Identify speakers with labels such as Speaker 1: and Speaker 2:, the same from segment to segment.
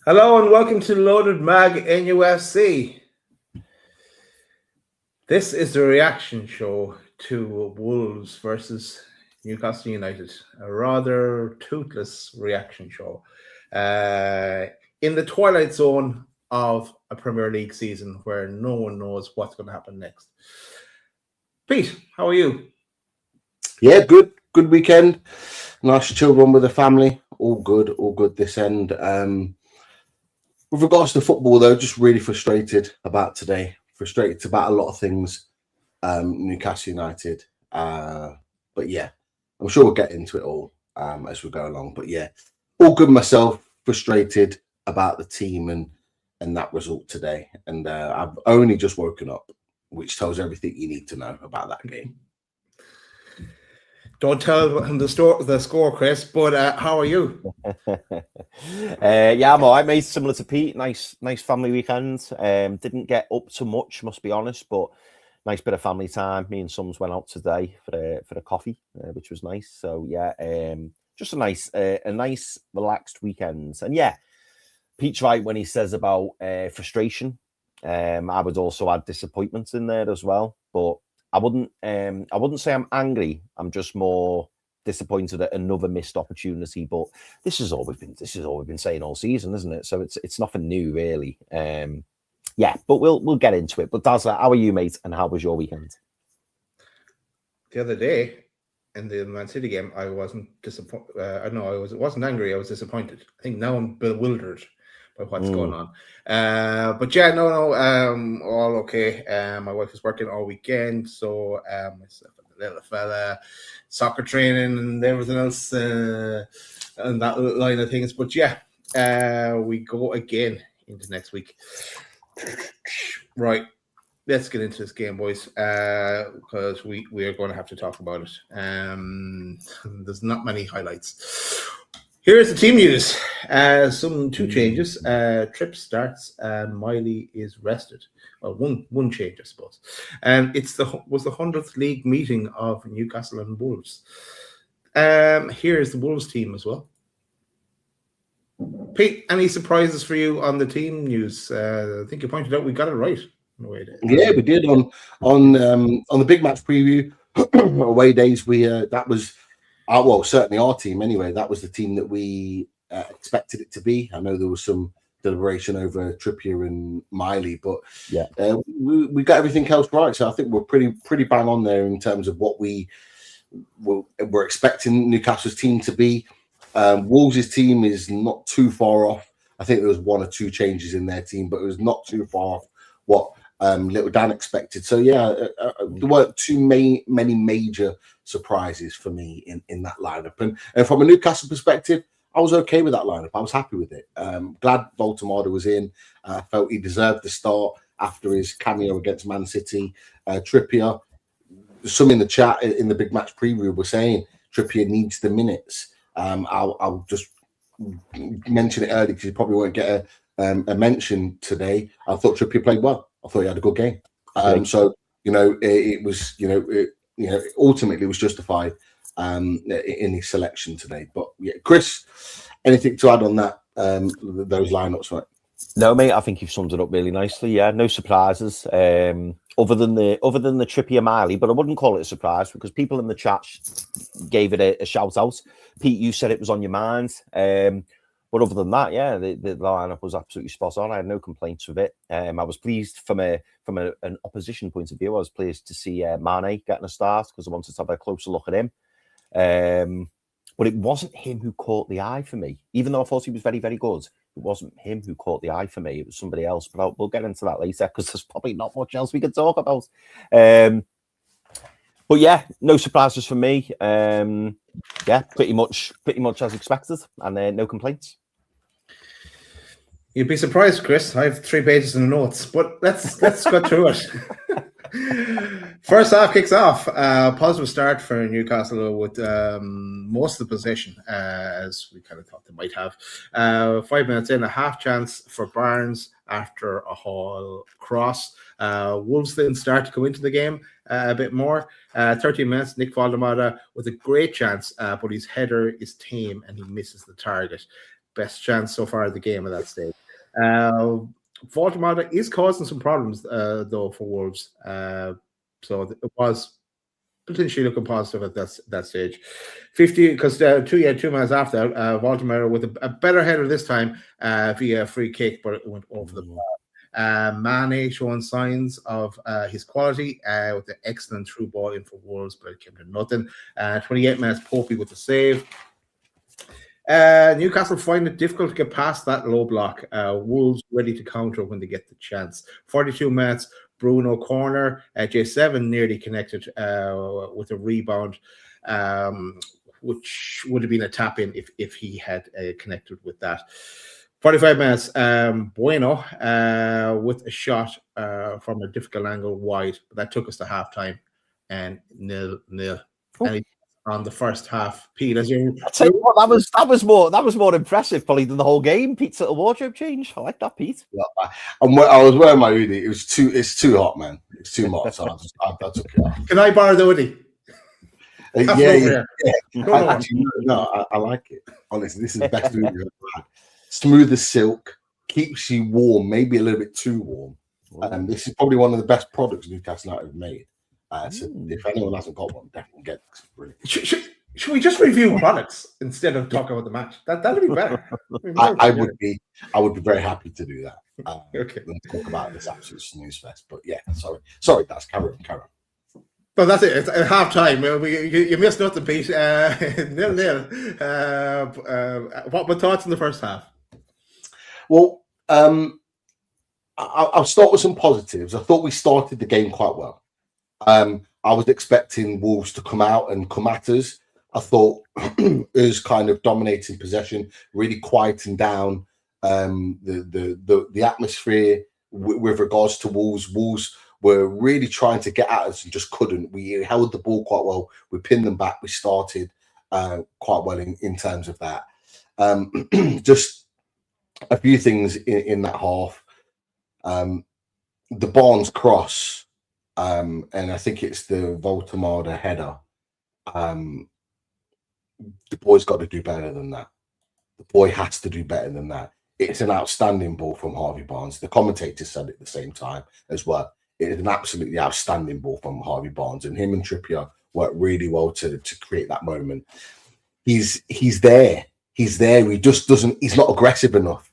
Speaker 1: Hello and welcome to Loaded Mag NUFC. This is the reaction show to Wolves versus Newcastle United, a rather toothless reaction show. In the twilight zone of a Premier League season where no one knows what's going to happen next. Pete, how are you?
Speaker 2: Yeah, good weekend. Nice chill one with the family. All good this end. With regards to football, though, just really frustrated about today. Frustrated about a lot of things. Newcastle United. But yeah, I'm sure we'll get into it all as we go along. But yeah, all good myself. Frustrated about the team and that result today. And I've only just woken up, which tells everything you need to know about that game.
Speaker 1: Don't tell him the score, Chris, but how are you?
Speaker 3: Yeah, I'm all right, mate. Similar to Pete. Nice family weekend. Didn't get up to much, must be honest, but nice bit of family time. Me and Sums went out today for a coffee, which was nice. So yeah, just a nice relaxed weekend. And yeah, Pete's right when he says about frustration. I would also add disappointment in there as well, but I wouldn't say I'm angry. I'm just more disappointed at another missed opportunity. But this is all we've been saying all season, isn't it? So it's nothing new, really. Yeah, but we'll get into it. But Dazza, how are you, mate? And how was your weekend?
Speaker 1: The other day in the Man City game, I wasn't disappointed. I wasn't angry. I was disappointed. I think now I'm bewildered by what's going on. But yeah, no, all okay. My wife is working all weekend, so myself and the little fella, soccer training and everything else, and that line of things. But yeah, we go again into next week. Right, let's get into this game, boys, because we are going to have to talk about it. There's not many highlights. Here's the team news. Two changes. Tripp starts and Miley is rested. Well, one change, I suppose. And was the 100th league meeting of Newcastle and Wolves. Here's the Wolves team as well. Pete, any surprises for you on the team news? I think you pointed out we got it right.
Speaker 2: Yeah, we did on the big match preview away days. That was. Well, certainly our team anyway. That was the team that we expected it to be. I know there was some deliberation over Trippier and Miley, but yeah, we got everything else right. So I think we're pretty bang on there in terms of what we're expecting Newcastle's team to be. Wolves' team is not too far off. I think there was one or two changes in their team, but it was not too far off what Little Dan expected. So yeah, there weren't too many major surprises for me in that lineup. And from a Newcastle perspective, I was okay with that lineup. I was happy with it. Glad Woltemade was in. I felt he deserved the start after his cameo against Man City. Trippier, some in the chat in the big match preview were saying Trippier needs the minutes. I'll just mention it early because you probably won't get a mention today. I thought Trippier played well. I thought he had a good game. So it was ultimately was justified in his selection today. But yeah, Chris, anything to add on that? Those lineups, right?
Speaker 3: No, mate. I think you've summed it up really nicely. Yeah, no surprises other than the Trippier Miley, but I wouldn't call it a surprise because people in the chat gave it a shout out. Pete, you said it was on your mind. But other than that, yeah, the lineup was absolutely spot on. I had no complaints with it. I was pleased from an opposition point of view. I was pleased to see Mane getting a start because I wanted to have a closer look at him. But it wasn't him who caught the eye for me, even though I thought he was very, very good. It wasn't him who caught the eye for me. It was somebody else. But we'll get into that later because there's probably not much else we could talk about. But yeah, no surprises for me. Yeah, pretty much as expected, and no complaints.
Speaker 1: You'd be surprised, Chris. I have 3 pages in the notes, but let's go through it. First half kicks off. Positive start for Newcastle with most of the possession, as we kind of thought they might have. 5 minutes in, a half chance for Barnes after a Hall cross. Wolves then start to come into the game a bit more. 13 minutes, Nick Woltemade with a great chance, but his header is tame and he misses the target. best chance so far of the game at that stage. Woltemade is causing some problems, though, for Wolves. So it was potentially looking positive at that stage. 50, because 2 minutes after, Woltemade with a better header this time via a free kick, but it went over the bar. Mane showing signs of his quality with the excellent through ball in for Wolves, but it came to nothing. 28 minutes, Popey with the save. Newcastle find it difficult to get past that low block. Wolves ready to counter when they get the chance. 42 minutes, Bruno corner. J7 nearly connected with a rebound, which would have been a tap-in if he had connected with that. 45 minutes, Bueno with a shot from a difficult angle wide. But that took us to half-time and 0-0. And on the first half, Pete, as you
Speaker 3: tell you what, that was more impressive probably than the whole game. Pete's little wardrobe change. I like that, Pete.
Speaker 2: Yeah, I was wearing my hoodie. It's too hot, man. It's too hot. So I took it off.
Speaker 1: Can I borrow the hoodie?
Speaker 2: Yeah. I like it. Honestly, this is the best hoodie I've ever had. Smooth as silk, keeps you warm, maybe a little bit too warm. This is probably one of the best products Newcastle United have made. So if anyone hasn't got one, definitely get it.
Speaker 1: Should we just review products instead of talking about the match? That'd be better.
Speaker 2: I would be very happy to do that.
Speaker 1: Okay.
Speaker 2: Let's talk about this absolute snooze fest. But yeah, sorry, that's carry on.
Speaker 1: Well, that's it. It's at half time. You missed nothing, Pete. 0-0. What were thoughts in the first half?
Speaker 2: Well, I'll start with some positives. I thought we started the game quite well. I was expecting Wolves to come out and come at us. I thought it was kind of dominating possession, really quieting down the atmosphere with regards to Wolves. Wolves were really trying to get at us and just couldn't. We held the ball quite well. We pinned them back. We started quite well in terms of that. Just a few things in that half. The Barnes cross, and I think it's the Woltemade header. The boy's got to do better than that. The boy has to do better than that. It's an outstanding ball from Harvey Barnes. The commentator said it at the same time as well. It is an absolutely outstanding ball from Harvey Barnes, and him and Trippier worked really well to create that moment. He's there. He's there. He just doesn't. He's not aggressive enough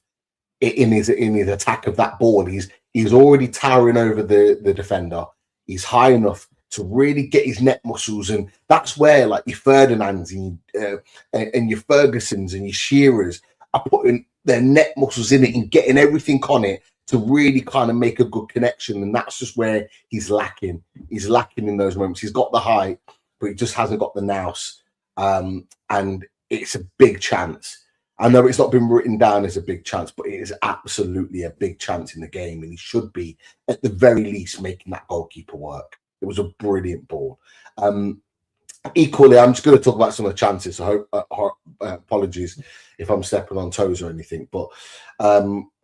Speaker 2: in his attack of that ball. He's already towering over the defender. He's high enough to really get his neck muscles, and that's where like your Ferdinands and your Fergusons and your Shearers are putting their neck muscles in it and getting everything on it to really kind of make a good connection. And that's just where he's lacking. He's lacking in those moments. He's got the height, but he just hasn't got the nous. And it's a big chance. I know it's not been written down as a big chance, but it is absolutely a big chance in the game. And he should be, at the very least, making that goalkeeper work. It was a brilliant ball. Equally, I'm just going to talk about some of the chances. I hope, apologies if I'm stepping on toes or anything. But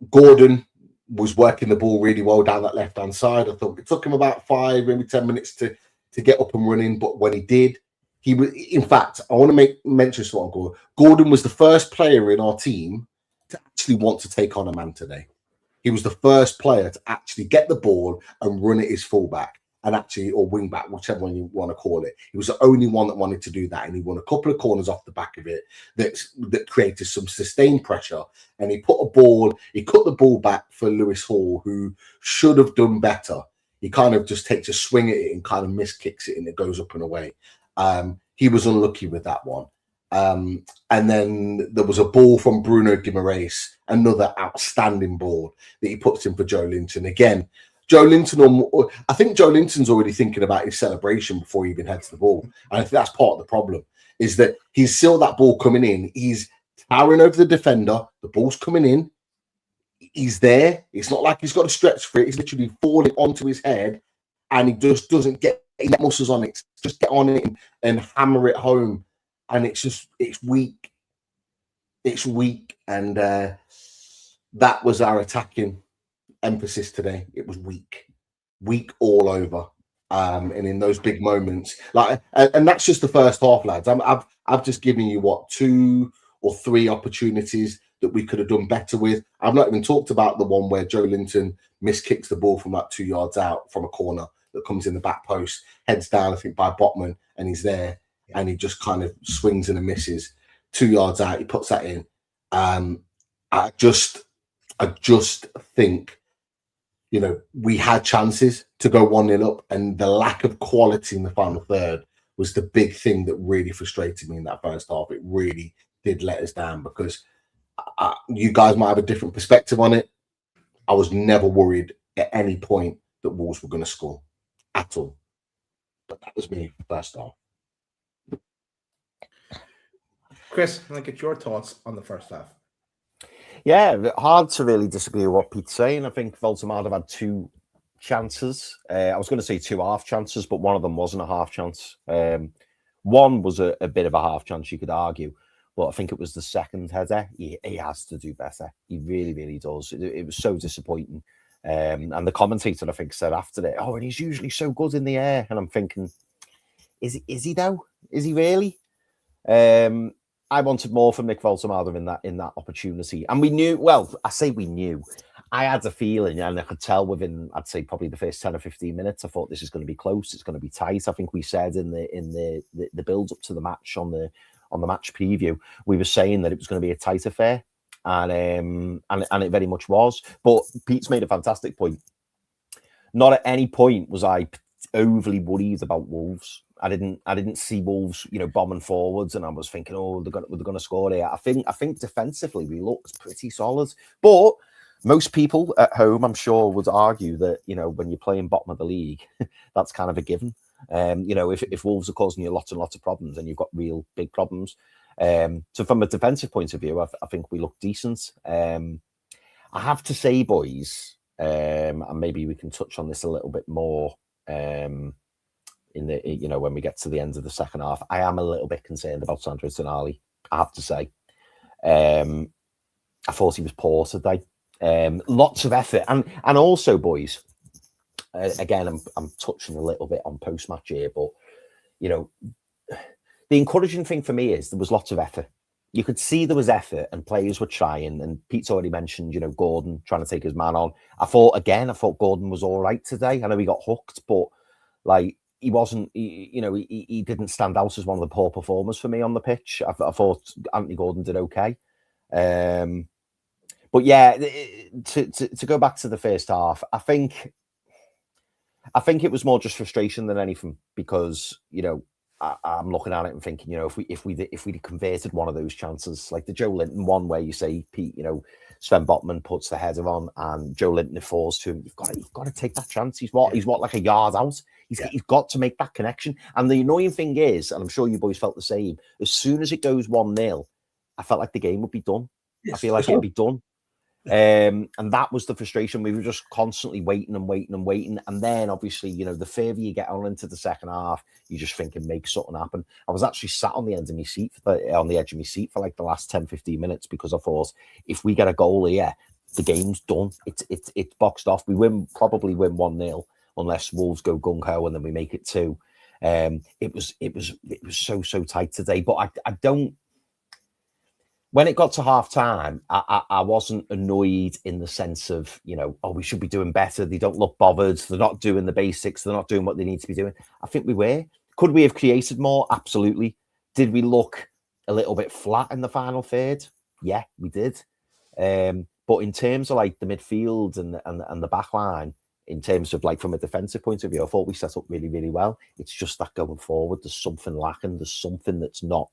Speaker 2: Gordon was working the ball really well down that left-hand side. I thought it took him about 5, maybe 10 minutes to get up and running. But when he did, he was, in fact, I want to mention something on Gordon. Gordon was the first player in our team to actually want to take on a man today. He was the first player to actually get the ball and run it as fullback. And actually, or wing back, whichever one you want to call it. He was the only one that wanted to do that, and he won a couple of corners off the back of it that created some sustained pressure. And he cut the ball back for Lewis Hall, who should have done better. He kind of just takes a swing at it and kind of miskicks it, and it goes up and away. He was unlucky with that one. And then there was a ball from Bruno Guimaraes, another outstanding ball that he puts in for Joe Linton. Again, I think Joe Linton's already thinking about his celebration before he even heads the ball. And I think that's part of the problem, is that he's still that ball coming in. He's towering over the defender. The ball's coming in. He's there. It's not like he's got to stretch for it. He's literally falling onto his head, and he just doesn't get muscles on it. Just get on it and hammer it home. And it's weak. It's weak. And that was our attacking emphasis today. It was weak all over, and in those big moments, and that's just the first half, lads. I've just given you 2 or 3 opportunities. that we could have done better with. I've not even talked about the one where Joe Linton miskicks the ball from like 2 yards out from a corner that comes in the back post, heads down, I think, by Botman, and he's there, and he just kind of swings and misses. 2 yards out, he puts that in. I just think, you know, we had chances to go 1-0 up, and the lack of quality in the final third was the big thing that really frustrated me in that first half. It really did let us down, because you guys might have a different perspective on it. I was never worried at any point that Wolves were going to score at all. But that was me first half.
Speaker 1: Chris, can I get your thoughts on the first half?
Speaker 3: Yeah, hard to really disagree with what Pete's saying. I think Woltemade have had 2 chances. I was going to say 2 half chances, but one of them wasn't a half chance. One was a bit of a half chance, you could argue, but I think it was the second header. He has to do better. He really, really does. It was so disappointing. And the commentator, I think, said after it, "Oh, and he's usually so good in the air." And I'm thinking, is he though? Is he really? I wanted more from Nick Woltemade in that opportunity, and we knew. Well, I say we knew. I had a feeling, and I could tell within, I'd say, probably the first 10 or 15 minutes. I thought this is going to be close. It's going to be tight. I think we said in the build up to the match on the match preview, we were saying that it was going to be a tight affair, and it very much was. But Pete's made a fantastic point. Not at any point was I overly worried about Wolves. I didn't see Wolves, you know, bombing forwards, and I was thinking, oh, they're going to score here. I think defensively we looked pretty solid, but most people at home, I'm sure, would argue that, you know, when you're playing bottom of the league, that's kind of a given. You know, if Wolves are causing you lots and lots of problems, and you've got real big problems. So from a defensive point of view, I think we look decent. I have to say, boys, and maybe we can touch on this a little bit more in the, you know, when we get to the end of the second half. I am a little bit concerned about Sandro Tonali, I have to say. I thought he was poor today. Lots of effort, and also, boys, again, I'm touching a little bit on post-match here, but, you know, the encouraging thing for me is there was lots of effort. You could see there was effort, and players were trying, and Pete's already mentioned, you know, Gordon trying to take his man on. I thought Gordon was all right today. I know he got hooked, but, like, he wasn't, he didn't stand out as one of the poor performers for me on the pitch. I thought Anthony Gordon did okay. But yeah, to go back to the first half, I think it was more just frustration than anything, because, you know, I'm looking at it and thinking, you know, if we'd converted one of those chances, like the Joe Linton one where you say, Pete, you know, Sven Botman puts the header on and Joe Linton falls to him, you've got to take that chance. He's what like a yard out. He's got to make that connection. And the annoying thing is, and I'm sure you boys felt the same, as soon as it goes 1-0, I felt like the game would be done. Yes, I feel like it'd be done. And that was the frustration. We were just constantly waiting. And then, obviously, you know, the further you get on into the second half, you just thinking, make something happen. I was actually sat on the end of my seat, on the edge of my seat for like the last 10, 15 minutes, because I thought, if we get a goal here, the game's done. It's boxed off. We probably win 1-0, unless Wolves go gung-ho and then we make it 2. It was so tight today. But I don't. When it got to half time, I wasn't annoyed in the sense of, you know, oh, we should be doing better. They don't look bothered. They're not doing the basics. They're not doing what they need to be doing. I think we were. Could we have created more? Absolutely. Did we look a little bit flat in the final third? Yeah, we did. But in terms of like the midfield and the back line, in terms of like from a defensive point of view, I thought we set up really, really well. It's just that going forward, there's something lacking. There's something that's not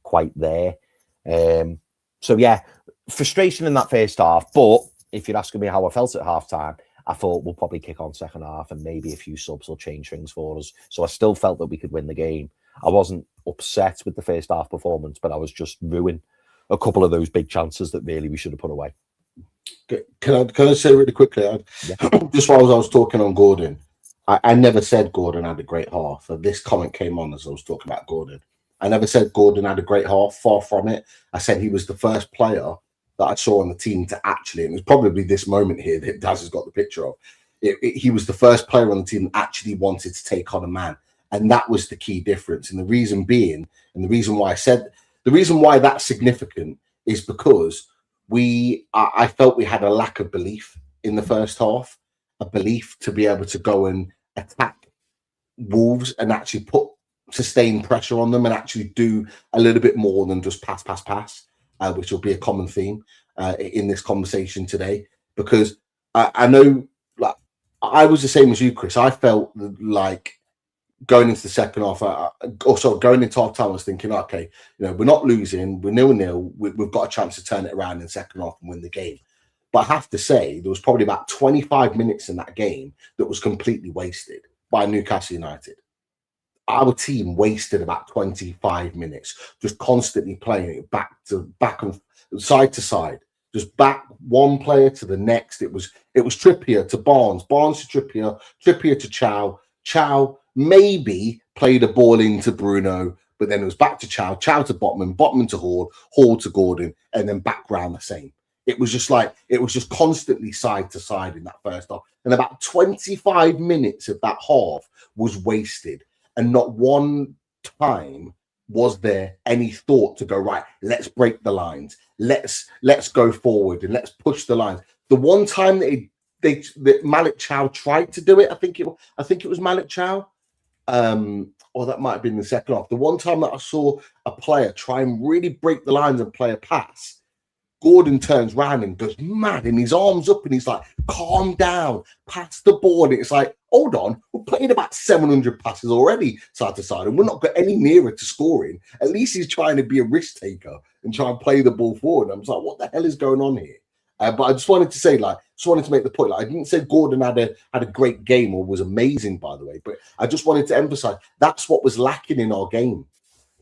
Speaker 3: quite there. So yeah, frustration in that first half. But if you're asking me how I felt at half time, I thought we'll probably kick on second half and maybe a few subs will change things for us. So I still felt that we could win the game. I wasn't upset with the first half performance, but I was just ruining a couple of those big chances that really we should have put away.
Speaker 2: Can I say really quickly? Just while I was talking on Gordon, I never said Gordon had a great half. This comment came on as I was talking about Gordon. I never said Gordon had a great half, far from it. I said he was the first player that I saw on the team to actually, and it's probably this moment here that Daz has got the picture of, he was the first player on the team that actually wanted to take on a man. And that was the key difference. And the reason being, and the reason why that's significant is because I felt we had a lack of belief in the first half, a belief to be able to go and attack Wolves and actually put sustained pressure on them and actually do a little bit more than just pass, which will be a common theme in this conversation today. Because I know, like, I was the same as you, Chris. I felt like going into the second half, going into half time, I was thinking, okay, we're not losing, we're 0-0, we've got a chance to turn it around in the second half and win the game. But I have to say, there was probably about 25 minutes in that game that was completely wasted by Newcastle United. Our team wasted about 25 minutes, just constantly playing it back and side to side, just back one player to the next. It was Trippier to Barnes, Barnes to Trippier, Trippier to Chow maybe played a ball into Bruno, but then it was back to Chow to Botman to Hall to Gordon, and then back round the same. It was just constantly side to side in that first half. And about 25 minutes of that half was wasted. And not one time was there any thought to go, right, let's break the lines. Let's go forward and let's push the lines. The one time that Malick Chow tried to do it, I think it was Malick Chow, or that might have been the second half. The one time that I saw a player try and really break the lines and play a pass, Gordon turns round and goes mad and his arms up and he's like, calm down, pass the ball. And it's like, hold on, we're playing about 700 passes already side to side and we're not got any nearer to scoring. At least he's trying to be a risk taker and try and play the ball forward. I'm like, what the hell is going on here? But I just wanted to say, to make the point. I didn't say Gordon had a great game or was amazing, by the way, but I just wanted to emphasize that's what was lacking in our game.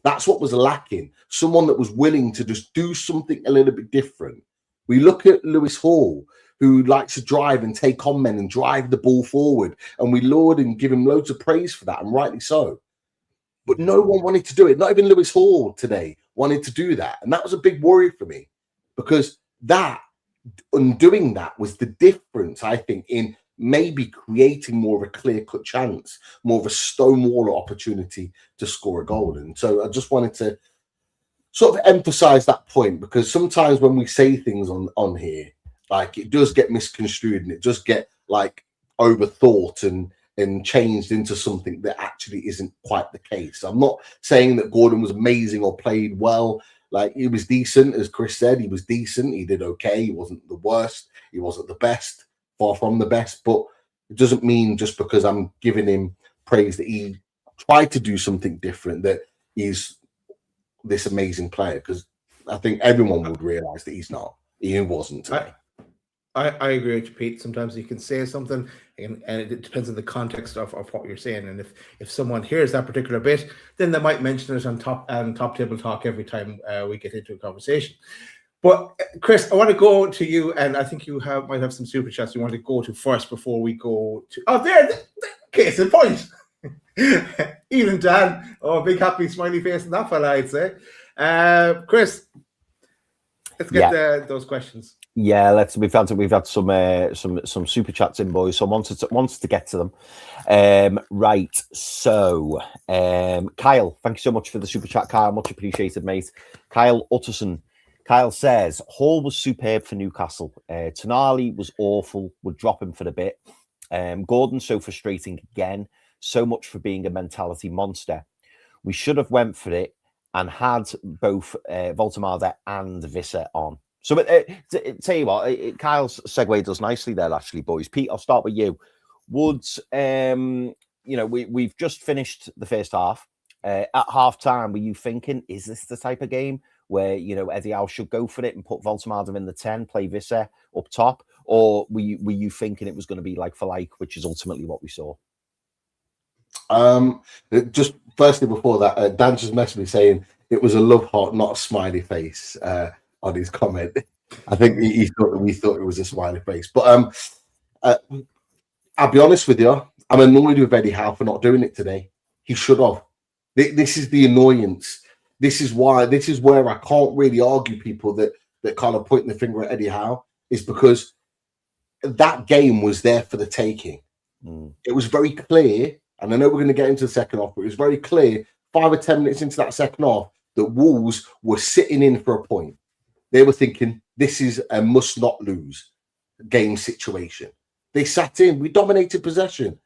Speaker 2: That's what was lacking. Someone that was willing to just do something a little bit different. We look at Lewis Hall, who likes to drive and take on men and drive the ball forward, and we laud and give him loads of praise for that, and rightly so. But no one wanted to do it. Not even Lewis Hall today wanted to do that. And that was a big worry for me, because undoing that was the difference, I think, in maybe creating more of a clear-cut chance, more of a stonewall opportunity to score a goal. And so I just wanted to sort of emphasize that point, because sometimes when we say things on here, like, it does get misconstrued and it does get like overthought and changed into something that actually isn't quite the case. I'm not saying that Gordon was amazing or played well. Like, he was decent, as Chris said. He was decent. He did okay. He wasn't the worst. He wasn't the best. Far from the best. But it doesn't mean just because I'm giving him praise that he tried to do something different that he's this amazing player. Because I think everyone would realise that he's not. He wasn't today.
Speaker 1: I agree with you, Pete. Sometimes you can say something, and it depends on the context of what you're saying. And if someone hears that particular bit, then they might mention it on top table talk every time we get into a conversation. But Chris, I want to go to you, and I think you might have some super chats you want to go to first before we go to. Oh, there, case in point. Even Dan, big happy smiley face in that fella, I'd say. Chris, let's get those questions.
Speaker 3: Yeah, we've had some super chats in, boys. So I wanted to get to them. Right. So Kyle, thank you so much for the super chat, Kyle. Much appreciated, mate. Kyle Utterson. Kyle says Hall was superb for Newcastle. Tanali was awful. Would drop him for a bit. Gordon so frustrating again. So much for being a mentality monster. We should have went for it and had both Woltemade and Wissa on. So, tell you what, Kyle's segue does nicely there, actually, boys. Pete, I'll start with you. We've just finished the first half. At half time, were you thinking, is this the type of game where, Eddie Howe should go for it and put Woltemade in the 10, play Wissa up top? Or were you thinking it was going to be like for like, which is ultimately what we saw?
Speaker 2: Just firstly, before that, Dan just messaged me saying it was a love heart, not a smiley face. On his comment, I think he thought that we thought it was a smiley face. But I'll be honest with you, I'm annoyed with Eddie Howe for not doing it today. He should have. This is the annoyance. This is where I can't really argue people that kind of point the finger at Eddie Howe, is because that game was there for the taking. It was very clear, and I know we're going to get into the second half, but it was very clear 5 or 10 minutes into that second half that Wolves were sitting in for a point. They were thinking, this is a must not lose game situation. They sat in, we dominated possession,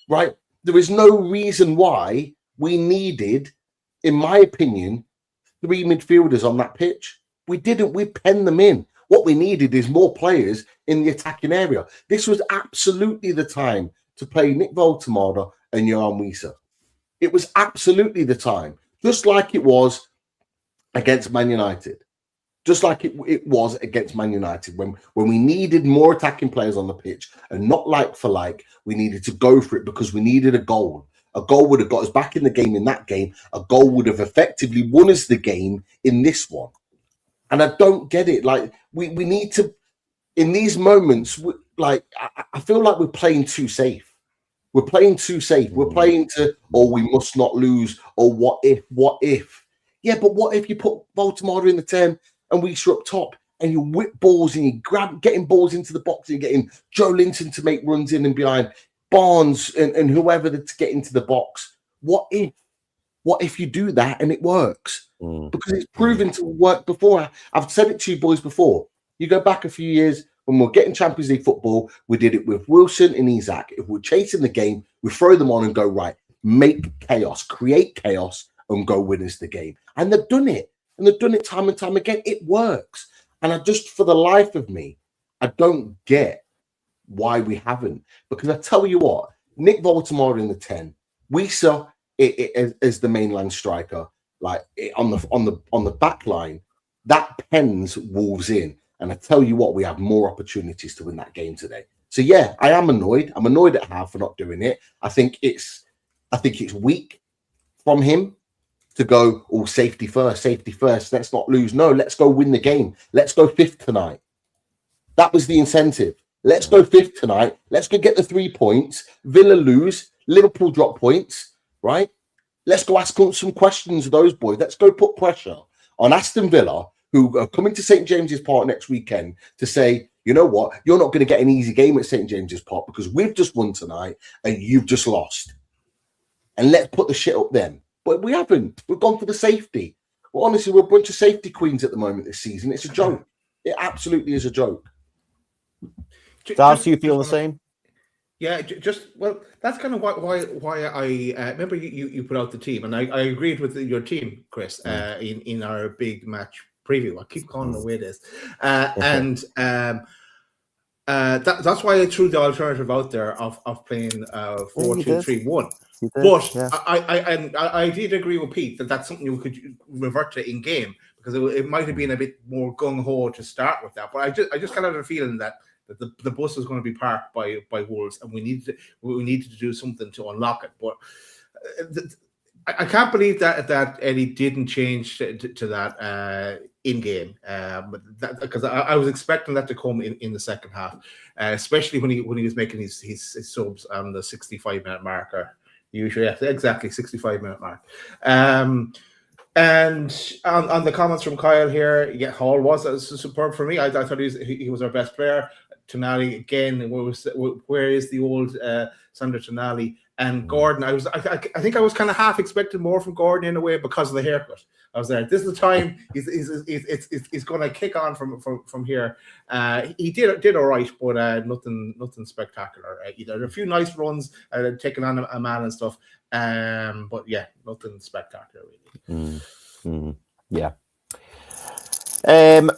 Speaker 2: right? There is no reason why we needed, in my opinion, 3 midfielders on that pitch. We didn't, we penned them in. What we needed is more players in the attacking area. This was absolutely the time to play Nick Woltemade and Yoane Wissa. It was absolutely the time, just like it was against Man United. Just like it was against Man United when we needed more attacking players on the pitch and not like for like, we needed to go for it because we needed a goal. A goal would have got us back in the game in that game. A goal would have effectively won us the game in this one. And I don't get it. Like, we need to, in these moments, I feel like we're playing too safe. We're playing too safe. We're playing to, oh, we must not lose. Or what if? Yeah, but what if you put Baltimore in the 10 and we up top and you whip balls and you getting balls into the box and you're getting Joe Linton to make runs in and behind, Barnes and whoever to get into the box. What if you do that and it works? Because it's proven to work before. I've said it to you boys before. You go back a few years when we're getting Champions League football, we did it with Wilson and Isaac. If we're chasing the game, we throw them on and go, right, make chaos, create chaos and go win us the game. And they've done it. And they've done it time and time again. It works. And I just, for the life of me, I don't get why we haven't. Because I tell you what, Nick Woltemade in the 10, Wissa as the mainland striker, like on the back line, that pens Wolves in. And I tell you what, we have more opportunities to win that game today. So yeah, I am annoyed. I'm annoyed at Howe for not doing it. I think it's weak from him to go, oh, safety first. Let's not lose. No, let's go win the game. Let's go 5th tonight. That was the incentive. Let's go 5th tonight. Let's go get the 3 points. Villa lose. Liverpool drop points, right? Let's go ask some questions of those boys. Let's go put pressure on Aston Villa, who are coming to St. James's Park next weekend, to say, you know what? You're not going to get an easy game at St. James's Park because we've just won tonight and you've just lost. And let's put the shit up then. But we haven't. We've gone for the safety. Well, honestly, we're a bunch of safety queens at the moment this season. It's a joke. It absolutely is a joke.
Speaker 3: Daz, do you feel the same?
Speaker 1: Yeah, well, that's kind of why I remember you put out the team, and I agreed with your team, Chris, in our big match preview. I keep calling it the way it is, that's why I threw the alternative out there of playing 4-2-3-1. But yeah. I did agree with Pete that that's something you could revert to in game, because it might have been a bit more gung ho to start with that. But I just kind of had a feeling that the bus was going to be parked by Wolves, and we needed to do something to unlock it. But I can't believe that Eddie didn't change to that in game, because I was expecting that to come in the second half, especially when he was making his subs on the 65-minute marker. Usually, yeah, exactly 65-minute mark. And on the comments from Kyle here, yeah, Hall was superb for me. I thought he was our best player. Tonali again. Where is the old Sandro Tonali? And Gordon, I think I was kind of half expecting more from Gordon in a way because of the haircut. I was there. This is the time he's going to kick on from here. He did all right, but nothing spectacular. Either a few nice runs, taking on a man and stuff. But yeah, nothing spectacular really.
Speaker 3: Yeah.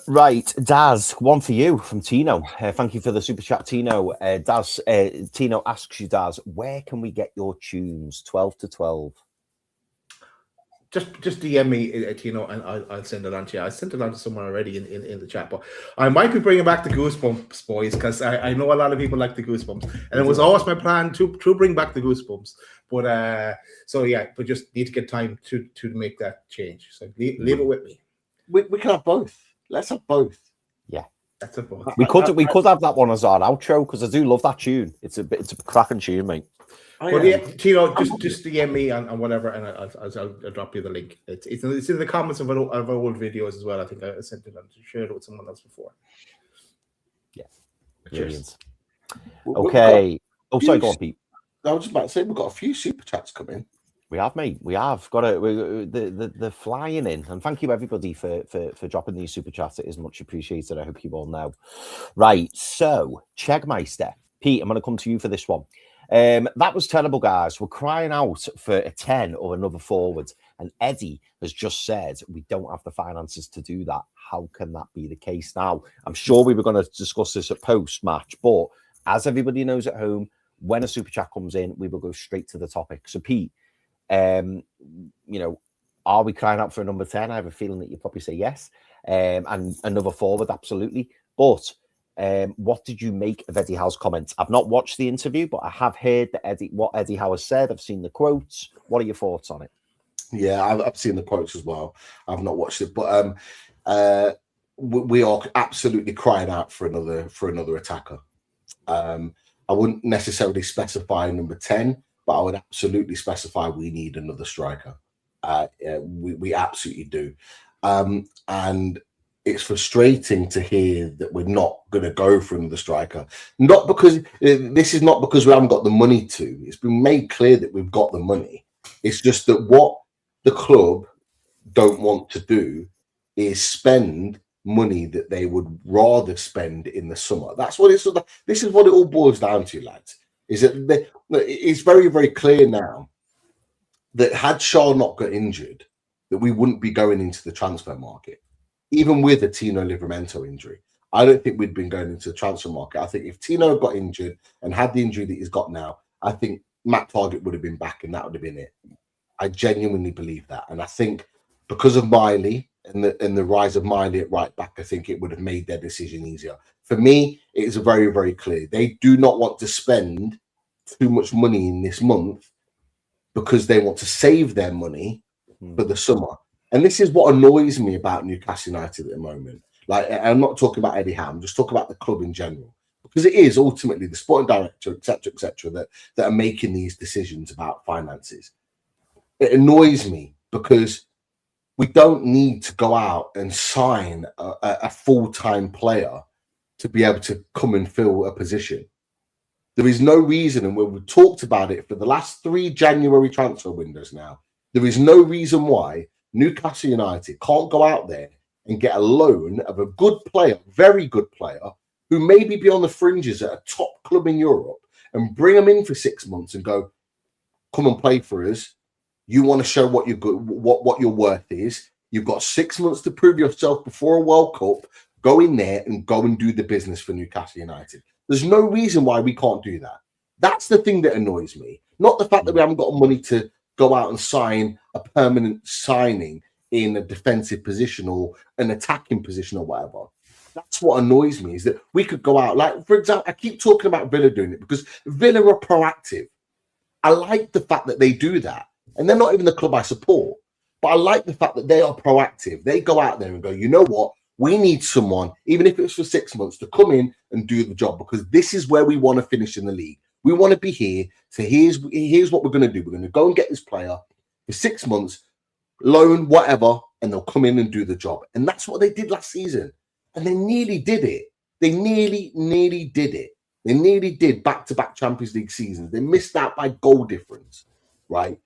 Speaker 3: Right, Daz, one for you from Tino. Thank you for the super chat, Tino. Daz, Tino asks you, Daz, where can we get your tunes? 12 to 12.
Speaker 1: Just DM me, Tino, and I'll send it on to you. I sent it on to someone already in the chat, but I might be bringing back the Goosebumps, boys, because I know a lot of people like the Goosebumps, and it was always my plan to bring back the Goosebumps. But so yeah, but just need to get time to make that change. So leave it with me.
Speaker 2: We can have both. Let's have both.
Speaker 3: Yeah,
Speaker 1: that's a both.
Speaker 3: We could have that one as our outro, because I do love that tune. It's a cracking tune, mate.
Speaker 1: But yeah, Tino, just DM me on whatever, and I'll drop you the link. It's in the comments of old videos as well. I think I sent it on to share it with someone else before.
Speaker 3: Yeah, brilliant. Okay. Sorry, go on, Pete.
Speaker 2: I was just about to say we've got a few super chats coming.
Speaker 3: We have, mate. We have got the flying in, and thank you everybody for dropping these super chats. It is much appreciated. I hope you all know. Right, so Chegmeister, Pete, I'm going to come to you for this one. That was terrible, guys. We're crying out for a 10 or another forward, and Eddie has just said we don't have the finances to do that. How can that be the case? Now, I'm sure we were going to discuss this at post-match, but as everybody knows at home, when a super chat comes in, we will go straight to the topic. So, Pete, you know, are we crying out for a number 10? I have a feeling that you probably say yes. And another forward, absolutely. But what did you make of Eddie Howe's comments? I've not watched the interview, but I have heard that what Eddie Howe has said. I've seen the quotes. What are your thoughts on it?
Speaker 2: Yeah, I've seen the quotes as well. I've not watched it, but we are absolutely crying out for another attacker. I wouldn't necessarily specify number 10, but I would absolutely specify we need another striker. We absolutely do. And it's frustrating to hear that we're not going to go for another striker. Not because this is not because we haven't got the money to. It's been made clear that we've got the money. It's just that what the club don't want to do is spend money that they would rather spend in the summer. That's what it's. This is what it all boils down to, lads. Is that it's very, very clear now that had Shaw not got injured, that we wouldn't be going into the transfer market, even with a Tino Livramento injury. I don't think we'd been going into the transfer market. I think if Tino got injured and had the injury that he's got now, I think Matt Targett would have been back and that would have been it. I genuinely believe that. And I think because of Miley and the rise of Miley at right back, I think it would have made their decision easier. For me, it is very, very clear. They do not want to spend too much money in this month because they want to save their money for the summer. And this is what annoys me about Newcastle United at the moment. Like, I'm not talking about Eddie Howe, I'm just talking about the club in general. Because it is ultimately the sporting director, etc., that are making these decisions about finances. It annoys me because we don't need to go out and sign a full-time player to be able to come and fill a position. There is no reason, and we've talked about it for the last 3 January transfer windows now, there is no reason why Newcastle United can't go out there and get a loan of a good player, very good player, who maybe be on the fringes at a top club in Europe and bring them in for 6 months and go, come and play for us. You want to show what you're good, what your worth is. You've got 6 months to prove yourself before a World Cup. Go in there and go and do the business for Newcastle United. There's no reason why we can't do that. That's the thing that annoys me. Not the fact that we haven't got money to go out and sign a permanent signing in a defensive position or an attacking position or whatever. That's what annoys me, is that we could go out. Like, for example, I keep talking about Villa doing it because Villa are proactive. I like the fact that they do that. And they're not even the club I support. But I like the fact that they are proactive. They go out there and go, you know what? We need someone, even if it's for 6 months, to come in and do the job, because this is where we want to finish in the league. We want to be here. So here's what we're going to do. We're going to go and get this player for 6 months, loan, whatever, and they'll come in and do the job. And that's what they did last season. And they nearly did it. They nearly did it. They nearly did back-to-back Champions League seasons. They missed out by goal difference, right?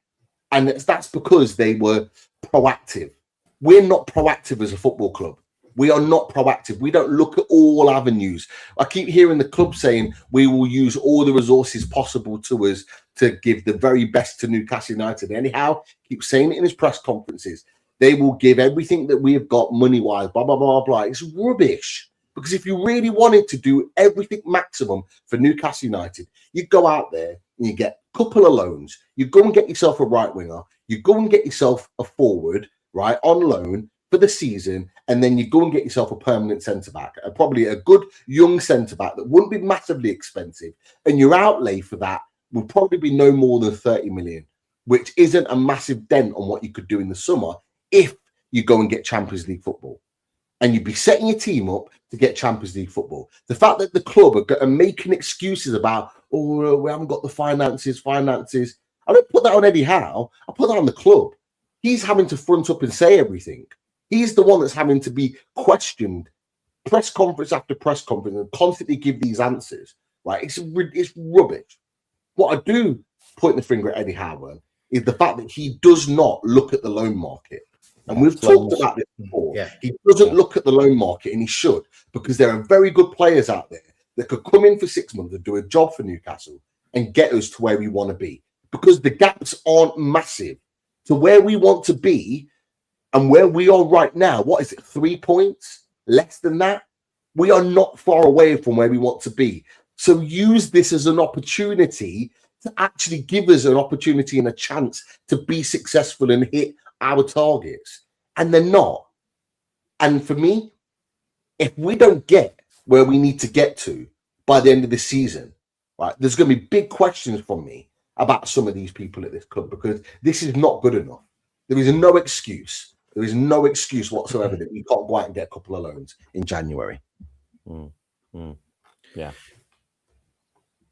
Speaker 2: And that's because they were proactive. We're not proactive as a football club. We are not proactive. We don't look at all avenues. I keep hearing the club saying we will use all the resources possible to us to give the very best to Newcastle United. Anyhow, keep saying it in his press conferences. They will give everything that we have got money-wise, blah, blah, blah, blah. It's rubbish. Because if you really wanted to do everything maximum for Newcastle United, you go out there and you get a couple of loans. You go and get yourself a right winger. You go and get yourself a forward, right, on loan for the season, and then you go and get yourself a permanent centre-back, probably a good young centre-back that wouldn't be massively expensive, and your outlay for that will probably be no more than 30 million, which isn't a massive dent on what you could do in the summer if you go and get Champions League football. And you'd be setting your team up to get Champions League football. The fact that the club are making excuses about, oh, we haven't got the finances. I don't put that on Eddie Howe. I put that on the club. He's having to front up and say everything. He's the one that's having to be questioned press conference after press conference and constantly give these answers. Right? It's rubbish. What I do point the finger at Eddie Howe is the fact that he does not look at the loan market. And we've talked about this before.
Speaker 1: Yeah.
Speaker 2: He doesn't look at the loan market, and he should, because there are very good players out there that could come in for 6 months and do a job for Newcastle and get us to where we want to be. Because the gaps aren't massive to where we want to be and where we are right now. What is it, 3 points? Less than that? We are not far away from where we want to be. So use this as an opportunity to actually give us an opportunity and a chance to be successful and hit our targets. And they're not. And for me, if we don't get where we need to get to by the end of the season, right, there's going to be big questions from me about some of these people at this club, because this is not good enough. There is no excuse. There is no excuse whatsoever that we can't go out and get a couple of loans in January.
Speaker 3: Yeah.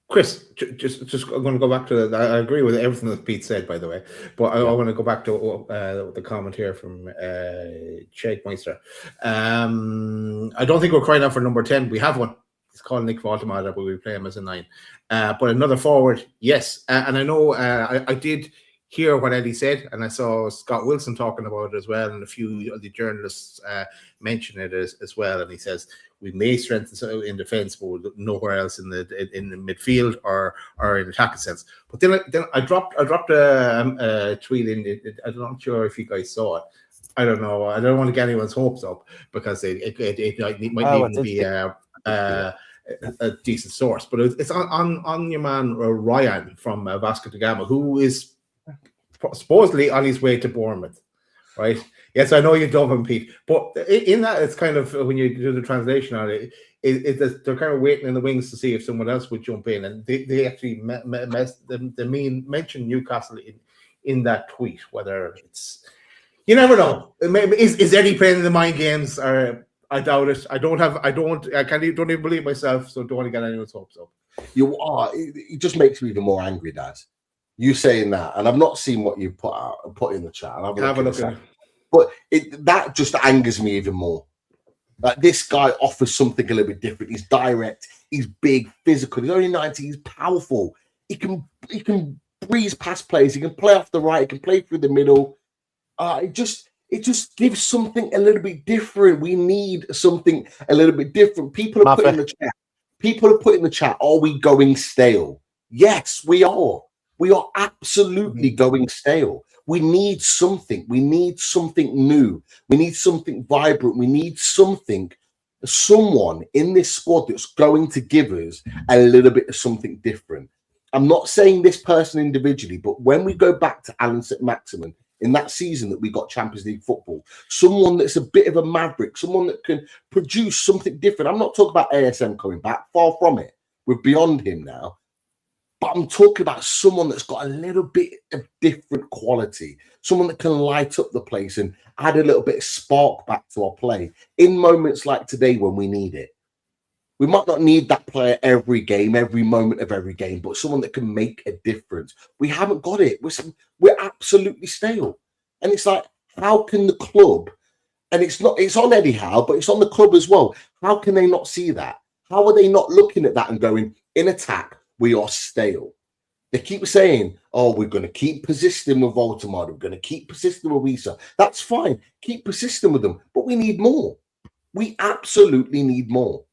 Speaker 1: Chris, just I'm going to go back to that. I agree with everything that Pete said, by the way, but I want to go back to the comment here from Sheikh Meister. I don't think we're crying out for number 10. We have one. It's called Nick Woltemade, but we play him as a 9. But another forward, yes. And I know I did hear what Eddie said, and I saw Scott Wilson talking about it as well, and a few of the journalists mention it as well. And he says we may strengthen in defence, but nowhere else in the midfield or in attacking sense. But then I dropped a tweet in. I'm not sure if you guys saw it. I don't know. I don't want to get anyone's hopes up, because it might need to be a decent source. But it's on your man Ryan from Vasco da Gama, who is supposedly on his way to Bournemouth, right? Yes, I know you love him, Pete, but in that, it's kind of, when you do the translation on it, they're kind of waiting in the wings to see if someone else would jump in, and they actually mention Newcastle in that tweet. Whether it's, you never know. Is Eddie playing the mind games? Or I doubt it. I can't even believe myself, so don't want to get anyone's hopes up.
Speaker 2: You are. It just makes me even more angry, Dad. You saying that, and I've not seen what you put in the chat. Have a look at it. But that just angers me even more. Like, this guy offers something a little bit different. He's direct. He's big, physical. He's only 90. He's powerful. He can breeze past players. He can play off the right. He can play through the middle. It just gives something a little bit different. We need something a little bit different. People are putting in the chat. Are we going stale? Yes, we are. We are absolutely going stale. We need something. We need something new. We need something vibrant. We need someone in this squad that's going to give us a little bit of something different. I'm not saying this person individually, but when we go back to Alan St-Maximin in that season that we got Champions League football, someone that's a bit of a maverick, someone that can produce something different. I'm not talking about ASM coming back. Far from it. We're beyond him now. But I'm talking about someone that's got a little bit of different quality, someone that can light up the place and add a little bit of spark back to our play in moments like today when we need it. We might not need that player every game, every moment of every game, but someone that can make a difference. We haven't got it. We're absolutely stale. And it's like, how can the club, and it's on Eddie Howe, but it's on the club as well. How can they not see that? How are they not looking at that and going, in attack, we are stale? They keep saying, oh, we're going to keep persisting with Woltemade. We're going to keep persisting with Wissa. That's fine. Keep persisting with them. But we need more. We absolutely need more.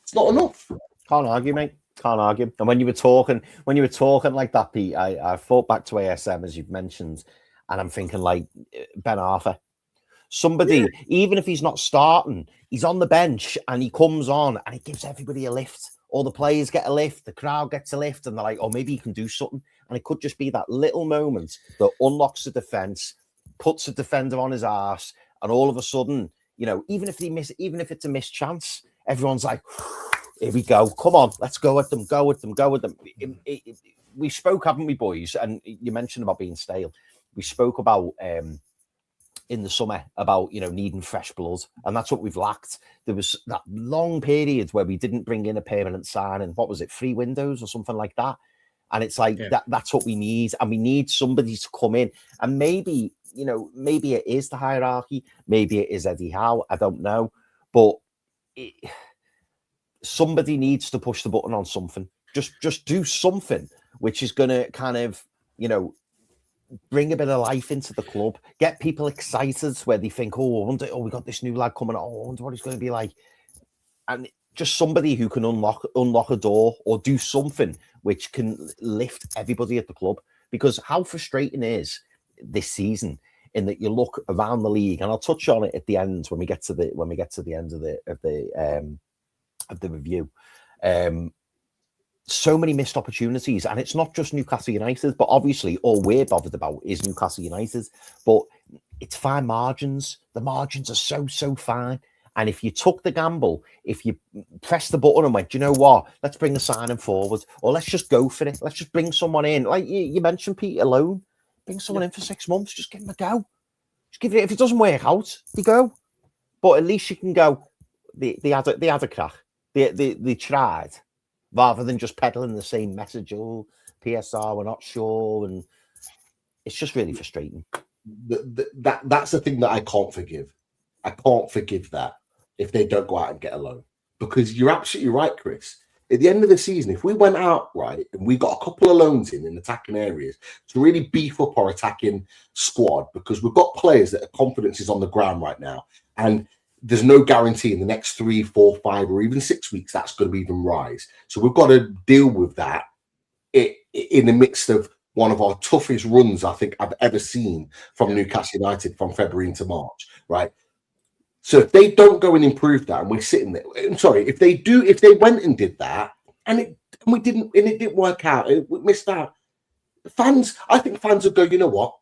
Speaker 2: It's not enough.
Speaker 3: Can't argue, mate. Can't argue. And when you were talking like that, Pete, I thought back to ASM, as you've mentioned, and I'm thinking like Ben Arthur. Somebody, even if he's not starting, he's on the bench and he comes on and he gives everybody a lift. All the players get a lift, the crowd gets a lift, and they're like, oh, maybe he can do something. And it could just be that little moment that unlocks the defence, puts a defender on his arse, and all of a sudden, you know, even if it's a missed chance, everyone's like, here we go. Come on, let's go at them, go at them, go at them. We spoke, haven't we, boys? And you mentioned about being stale. We spoke about in the summer about, you know, needing fresh blood, and that's what we've lacked. There was that long period where we didn't bring in a permanent signing. What was it, 3 windows or something like that? And it's like that's what we need, and we need somebody to come in. And maybe, you know, maybe it is the hierarchy, maybe it is Eddie Howe, I don't know, but somebody needs to push the button on something. Just do something which is going to kind of, you know, bring a bit of life into the club, get people excited where they think, oh, I wonder, oh, we got this new lad coming. Oh, I wonder what he's going to be like. And just somebody who can unlock a door or do something which can lift everybody at the club. Because how frustrating is this season in that you look around the league, and I'll touch on it at the end when we get to the end of the review. So many missed opportunities, and it's not just Newcastle United, but obviously all we're bothered about is Newcastle United. But it's fine margins. The margins are so fine. And if you took the gamble, if you pressed the button and went, you know what, let's bring the signing forward, or let's just go for it. Let's just bring someone in. Like you mentioned, Pete, alone. Bring someone in for 6 months. Just give him a go. Just give it. If it doesn't work out, you go. But at least you can go. They had a crack. They tried, rather than just peddling the same message. Oh, PSR, we're not sure, and it's just really frustrating.
Speaker 2: That's the thing that I can't forgive. I can't forgive that if they don't go out and get a loan, because you're absolutely right, Chris. At the end of the season, if we went out right and we got a couple of loans in attacking areas to really beef up our attacking squad, because we've got players that are confidence is on the ground right now, and there's no guarantee in the next 3, 4, 5, or even 6 weeks that's going to even rise. So we've got to deal with that in the midst of one of our toughest runs I think I've ever seen from Newcastle United from February into March, right? So if they don't go and improve that, and we're sitting there, I'm sorry, if they went and did that, and it didn't work out, we missed out. I think fans would go, you know what?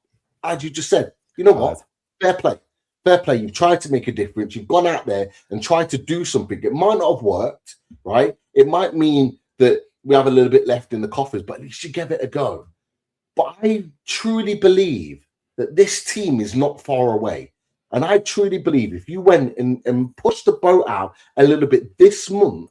Speaker 2: As you just said, you know what? Fair play. You've tried to make a difference. You've gone out there and tried to do something. It might not have worked, right? It might mean that we have a little bit left in the coffers, but at least you give it a go. But I truly believe that this team is not far away. And I truly believe if you went and pushed the boat out a little bit this month,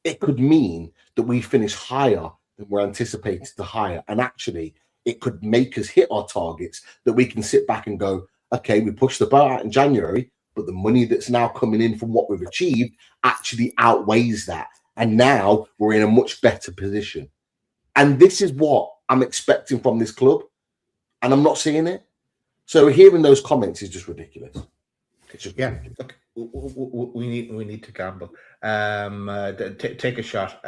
Speaker 2: it could mean that we finish higher than we're anticipated to higher. And actually, it could make us hit our targets that we can sit back and go, okay, we pushed the boat out in January, but the money that's now coming in from what we've achieved actually outweighs that. And now we're in a much better position. And this is what I'm expecting from this club. And I'm not seeing it. So hearing those comments is just ridiculous. It's just ridiculous.
Speaker 1: Look, we need to gamble. Take a shot.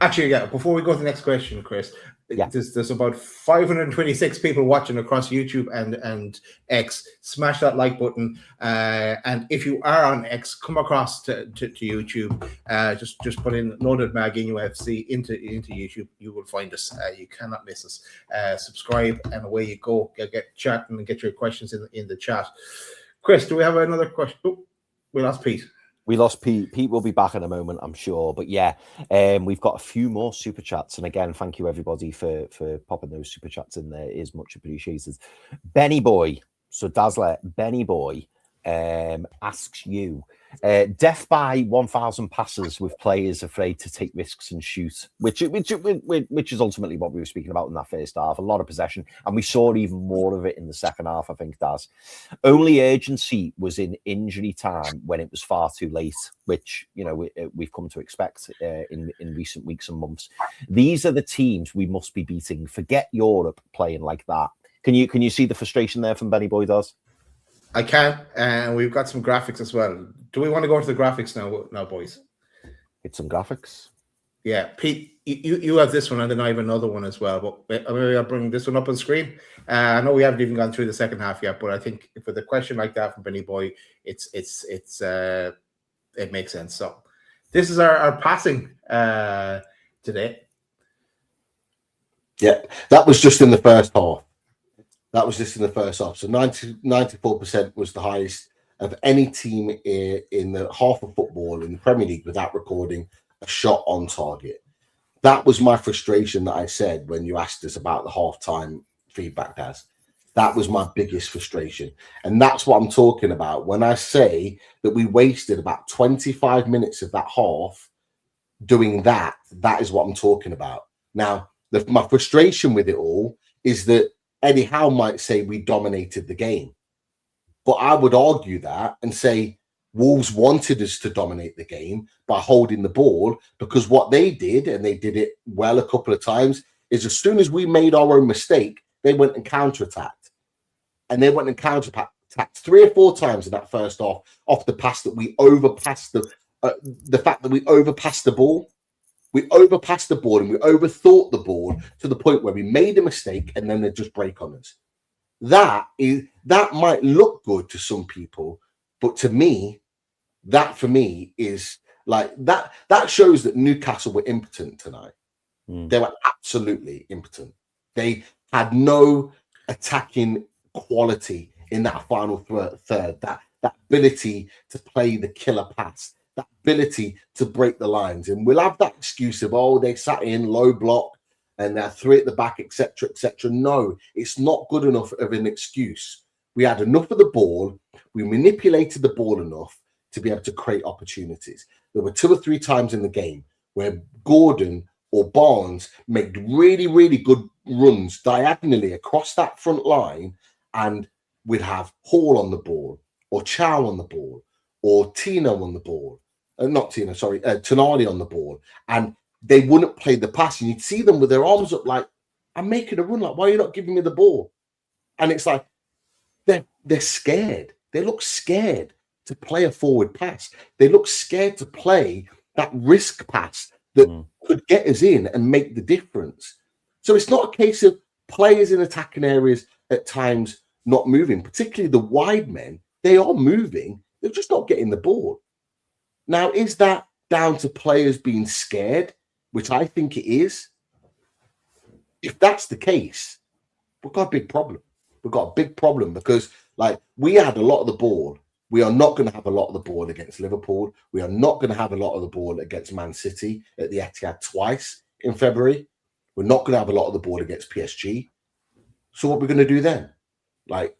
Speaker 1: Actually, before we go to the next question, Chris, there's about 526 people watching across YouTube and X. Smash that like button, and if you are on X, come across to YouTube. Just put in Loaded Mag NUFC into YouTube. You will find us. You cannot miss us. Subscribe, and away you go. Get chatting and get your questions in the chat. Chris, do we have another question? Oh, we lost Pete.
Speaker 3: We lost Pete. Pete will be back in a moment, I'm sure. But yeah, we've got a few more super chats. And again, thank you everybody for popping those super chats in there. It is much appreciated. Benny Boy, so Dazzler, Benny Boy asks you, death by 1,000 passes with players afraid to take risks and shoot, which is ultimately what we were speaking about in that first half. A lot of possession, and we saw even more of it in the second half, I think, Daz. Only urgency was in injury time when it was far too late, which, you know, we've come to expect in recent weeks and months. These are the teams we must be beating. Forget Europe playing like that. Can you see the frustration there from Benny Boy, Daz?
Speaker 1: I can, and we've got some graphics as well. Do we want to go to the graphics now, boys?
Speaker 3: Get some graphics.
Speaker 1: Yeah, Pete, you have this one, and then I have another one as well. But maybe I'll bring this one up on screen. I know we haven't even gone through the second half yet, but I think with a question like that from Benny Boy, it makes sense. So this is our passing today.
Speaker 2: Yeah, that was just in the first half. So 94% was the highest of any team in the half of football in the Premier League without recording a shot on target. That was my frustration that I said when you asked us about the halftime feedback, Daz. That was my biggest frustration. And that's what I'm talking about. When I say that we wasted about 25 minutes of that half doing that, that is what I'm talking about. Now, my frustration with it all is that Eddie Howe might say we dominated the game. But I would argue that and say Wolves wanted us to dominate the game by holding the ball, because what they did, and they did it well a couple of times, is as soon as we made our own mistake, they went and counter-attacked. And they went and counter-attacked 3 or 4 times in that first half off the pass that we overpassed the fact that we overpassed the ball. We overpassed the ball and we overthought the ball to the point where we made a mistake and then they just break on us. That might look good to some people, but to me, that for me is like that shows that Newcastle were impotent tonight. They were absolutely impotent. They had no attacking quality in that final third. That ability to play the killer pass, that ability to break the lines. And we'll have that excuse of, oh, they sat in low block and they're 3 at the back, etc., etc. No, it's not good enough of an excuse. We had enough of the ball. We manipulated the ball enough to be able to create opportunities. There were 2 or 3 times in the game where Gordon or Barnes made really, really good runs diagonally across that front line, and we'd have Hall on the ball, or Chow on the ball, or Tino on the ball. Tanali on the ball. And they wouldn't play the pass. And you'd see them with their arms up like, I'm making a run. Like, why are you not giving me the ball? And it's like, they're scared. They look scared to play a forward pass. They look scared to play that risk pass that could get us in and make the difference. So it's not a case of players in attacking areas at times not moving, particularly the wide men. They are moving. They're just not getting the ball. Now, is that down to players being scared, which I think it is? If that's the case, we've got a big problem. We've got a big problem because, like, we had a lot of the ball. We are not going to have a lot of the ball against Liverpool. We are not going to have a lot of the ball against Man City at the Etihad twice in February. We're not going to have a lot of the ball against PSG. So what are we going to do then? Like,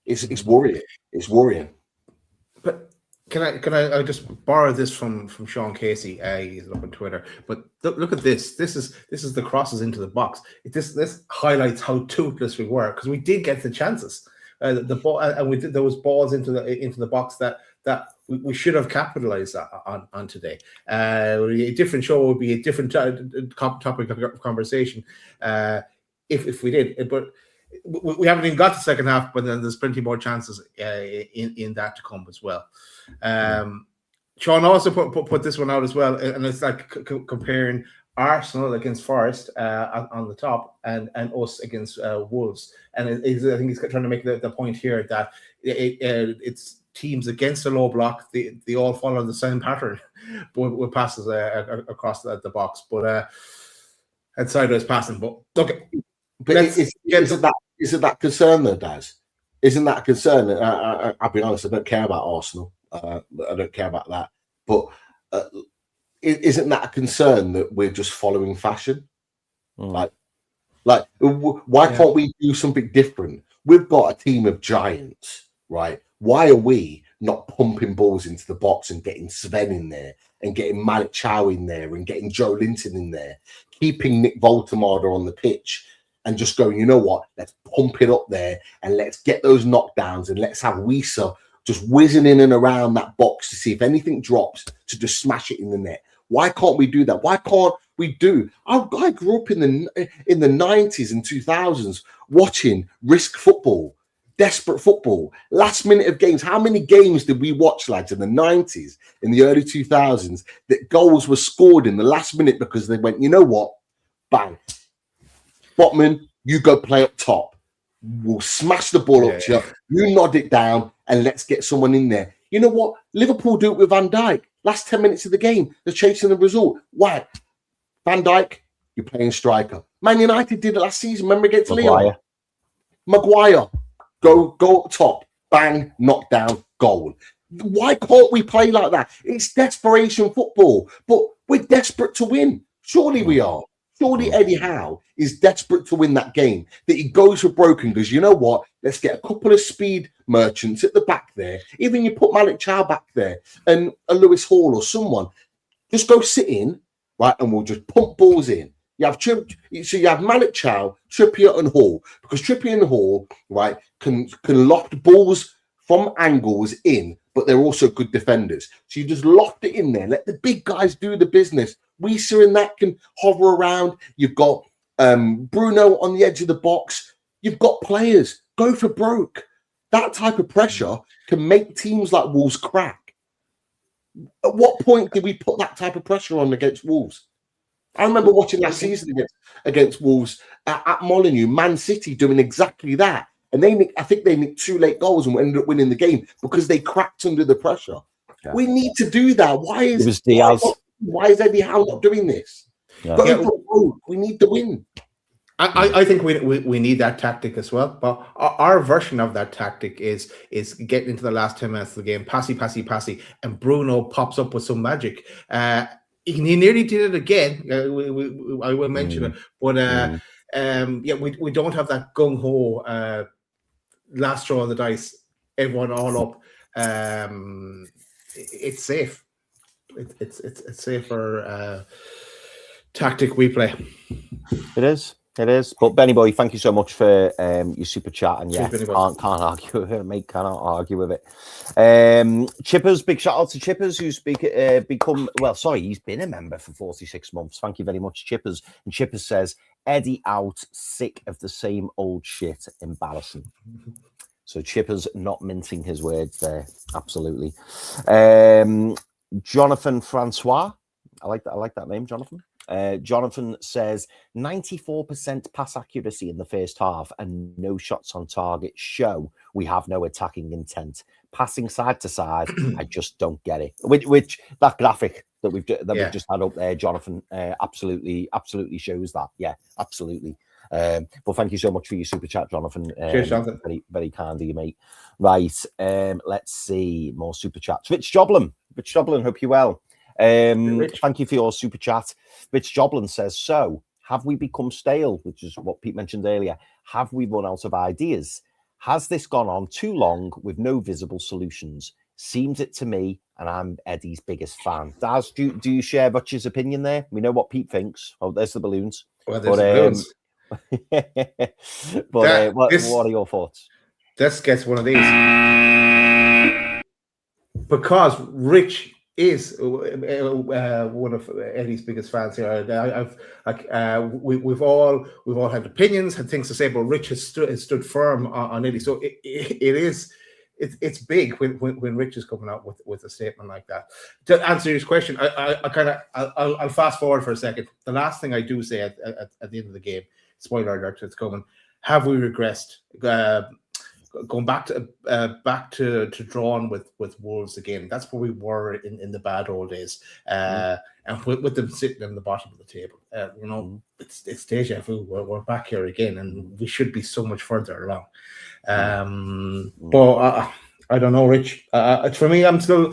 Speaker 2: it's worrying. It's worrying.
Speaker 1: But can I just borrow this from Sean Casey? He's up on Twitter. But look at this. This is the crosses into the box. This highlights how toothless we were because we did get the chances. The ball and we did. There was balls into the box that we should have capitalized on today. A different show would be a different topic of conversation if we did. But we haven't even got the second half. But then there's plenty more chances in that to come as well. Sean also put this one out as well, and it's like comparing Arsenal against Forest on the top and us against Wolves. And I think he's trying to make the point here that it's teams against the low block. They all follow the same pattern with passes across the box, but and sideways passing. But okay,
Speaker 2: but isn't that concern though, Daz? Isn't that a concern? I'll be honest, I don't care about Arsenal. I don't care about that. But isn't that a concern that we're just following fashion? Like why can't we do something different? We've got a team of giants, right? Why are we not pumping balls into the box and getting Sven in there and getting Malick Chow in there and getting Joe Linton in there, keeping Nick Woltemade on the pitch and just going, you know what, let's pump it up there and let's get those knockdowns and let's have Wissa just whizzing in and around that box to see if anything drops to just smash it in the net. Why can't we do that? Why can't we do? I grew up in the 90s and 2000s watching risk football, desperate football, last minute of games. How many games did we watch, lads, in the 90s, in the early 2000s, that goals were scored in the last minute because they went, you know what, bang, Botman, you go play up top. We'll smash the ball up to you. You nod it down and let's get someone in there. You know what? Liverpool do it with Van Dijk. Last 10 minutes of the game, they're chasing the result. Why? Van Dijk, you're playing striker. Man United did it last season. Remember against Leon? Maguire, go up top. Bang, knock down, goal. Why can't we play like that? It's desperation football, but we're desperate to win. Surely we are. Surely Eddie Howe is desperate to win that game, that he goes for broken because, you know what, let's get a couple of speed merchants at the back there. Even you put Malick Chow back there and a Lewis Hall or someone. Just go sit in, right, and we'll just pump balls in. You have Malick Chow, Trippier and Hall, because Trippier and Hall, right, can loft balls from angles in, but they're also good defenders. So you just loft it in there. Let the big guys do the business. Wissa and that can hover around. You've got Bruno on the edge of the box. You've got players. Go for broke. That type of pressure can make teams like Wolves crack. At what point did we put that type of pressure on against Wolves? I remember watching last season against Wolves at Molineux, Man City doing exactly that. And I think they nicked 2 late goals and ended up winning the game because they cracked under the pressure. Yeah. We need to do that. Why is Eddie Howe not doing this? Yeah. We need to win.
Speaker 1: I think we need that tactic as well. But our version of that tactic is getting into the last 10 minutes of the game, passy, and Bruno pops up with some magic. He nearly did it again. I will mention it, but we don't have that gung ho last throw of the dice. Everyone all up. It's safe. It's safer tactic we play.
Speaker 3: It is. But Benny Boy, thank you so much for your super chat. And can't argue with it, mate. Cannot argue with it. Chippers, big shout out to Chippers, who's he's been a member for 46 months. Thank you very much, Chippers. And Chippers says, Eddie out, sick of the same old shit, embarrassing. So Chippers not mincing his words there. Absolutely. Jonathan Francois. I like that name, Jonathan. Jonathan says 94% pass accuracy in the first half and no shots on target show we have no attacking intent. Passing side to side, I just don't get it. Which that graphic that we've just had up there, Jonathan, absolutely shows that. Yeah, absolutely. But thank you so much for your super chat, Jonathan.
Speaker 1: Cheers, Jonathan.
Speaker 3: Very, very kind of you, mate. Right, let's see more super chats. Rich Joblin, hope you're well. Thank you for your super chat. Rich Joblin says, so have we become stale, which is what Pete mentioned earlier? Have we run out of ideas? Has this gone on too long with no visible solutions? Seems it to me, and I'm Eddie's biggest fan. Daz, do you share Rutch's opinion there? We know what Pete thinks. Oh, there's the balloons.
Speaker 1: Well, there's the balloons.
Speaker 3: What are your thoughts?
Speaker 1: This gets one of these. Because Rich is one of Eddie's biggest fans here. We've all had opinions, had things to say, but Rich has stood firm on Eddie. So it's big when Rich is coming out with a statement like that. To answer your question, I'll fast forward for a second. The last thing I do say at the end of the game, spoiler alert, it's coming. Have we regressed? Going back to drawing with Wolves again. That's where we were in the bad old days, and with them sitting in the bottom of the table. It's deja vu. We're back here again, and we should be so much further along. But I don't know, Rich. For me, I'm still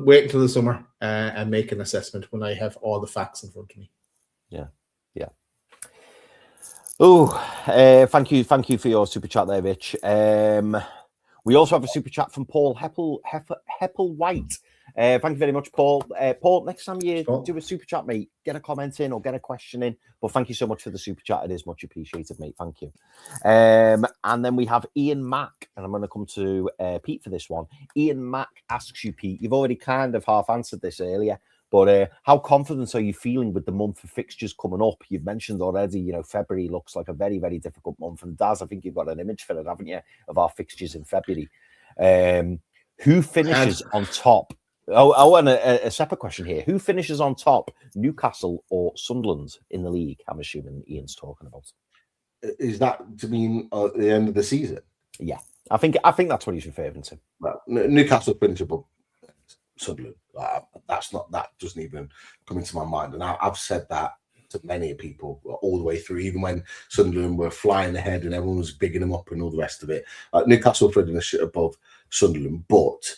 Speaker 1: waiting till the summer and make an assessment when I have all the facts in front of me.
Speaker 3: Yeah. Oh, thank you for your super chat there, Rich. We also have a super chat from Paul White. Thank you very much, Paul. Paul, next time you do a super chat, mate, get a comment in or get a question in. But thank you so much for the super chat. It is much appreciated, mate. Thank you. And then we have Ian Mack, and I'm going to come to Pete for this one. Ian Mack asks you, Pete, you've already kind of half answered this earlier, but how confident are you feeling with the month of fixtures coming up? You've mentioned already, February looks like a very, very difficult month. And Daz, I think you've got an image for it, haven't you, of our fixtures in February? Who finishes on top? And a separate question here. Who finishes on top, Newcastle or Sunderland in the league? I'm assuming Ian's talking about.
Speaker 2: Is that to mean at the end of the season?
Speaker 3: Yeah, I think that's what he's referring to.
Speaker 2: Well, Newcastle finish above Sunderland. That doesn't even come into my mind. And I've said that to many people all the way through, even when Sunderland were flying ahead and everyone was bigging them up and all the rest of it. Newcastle finish above Sunderland, but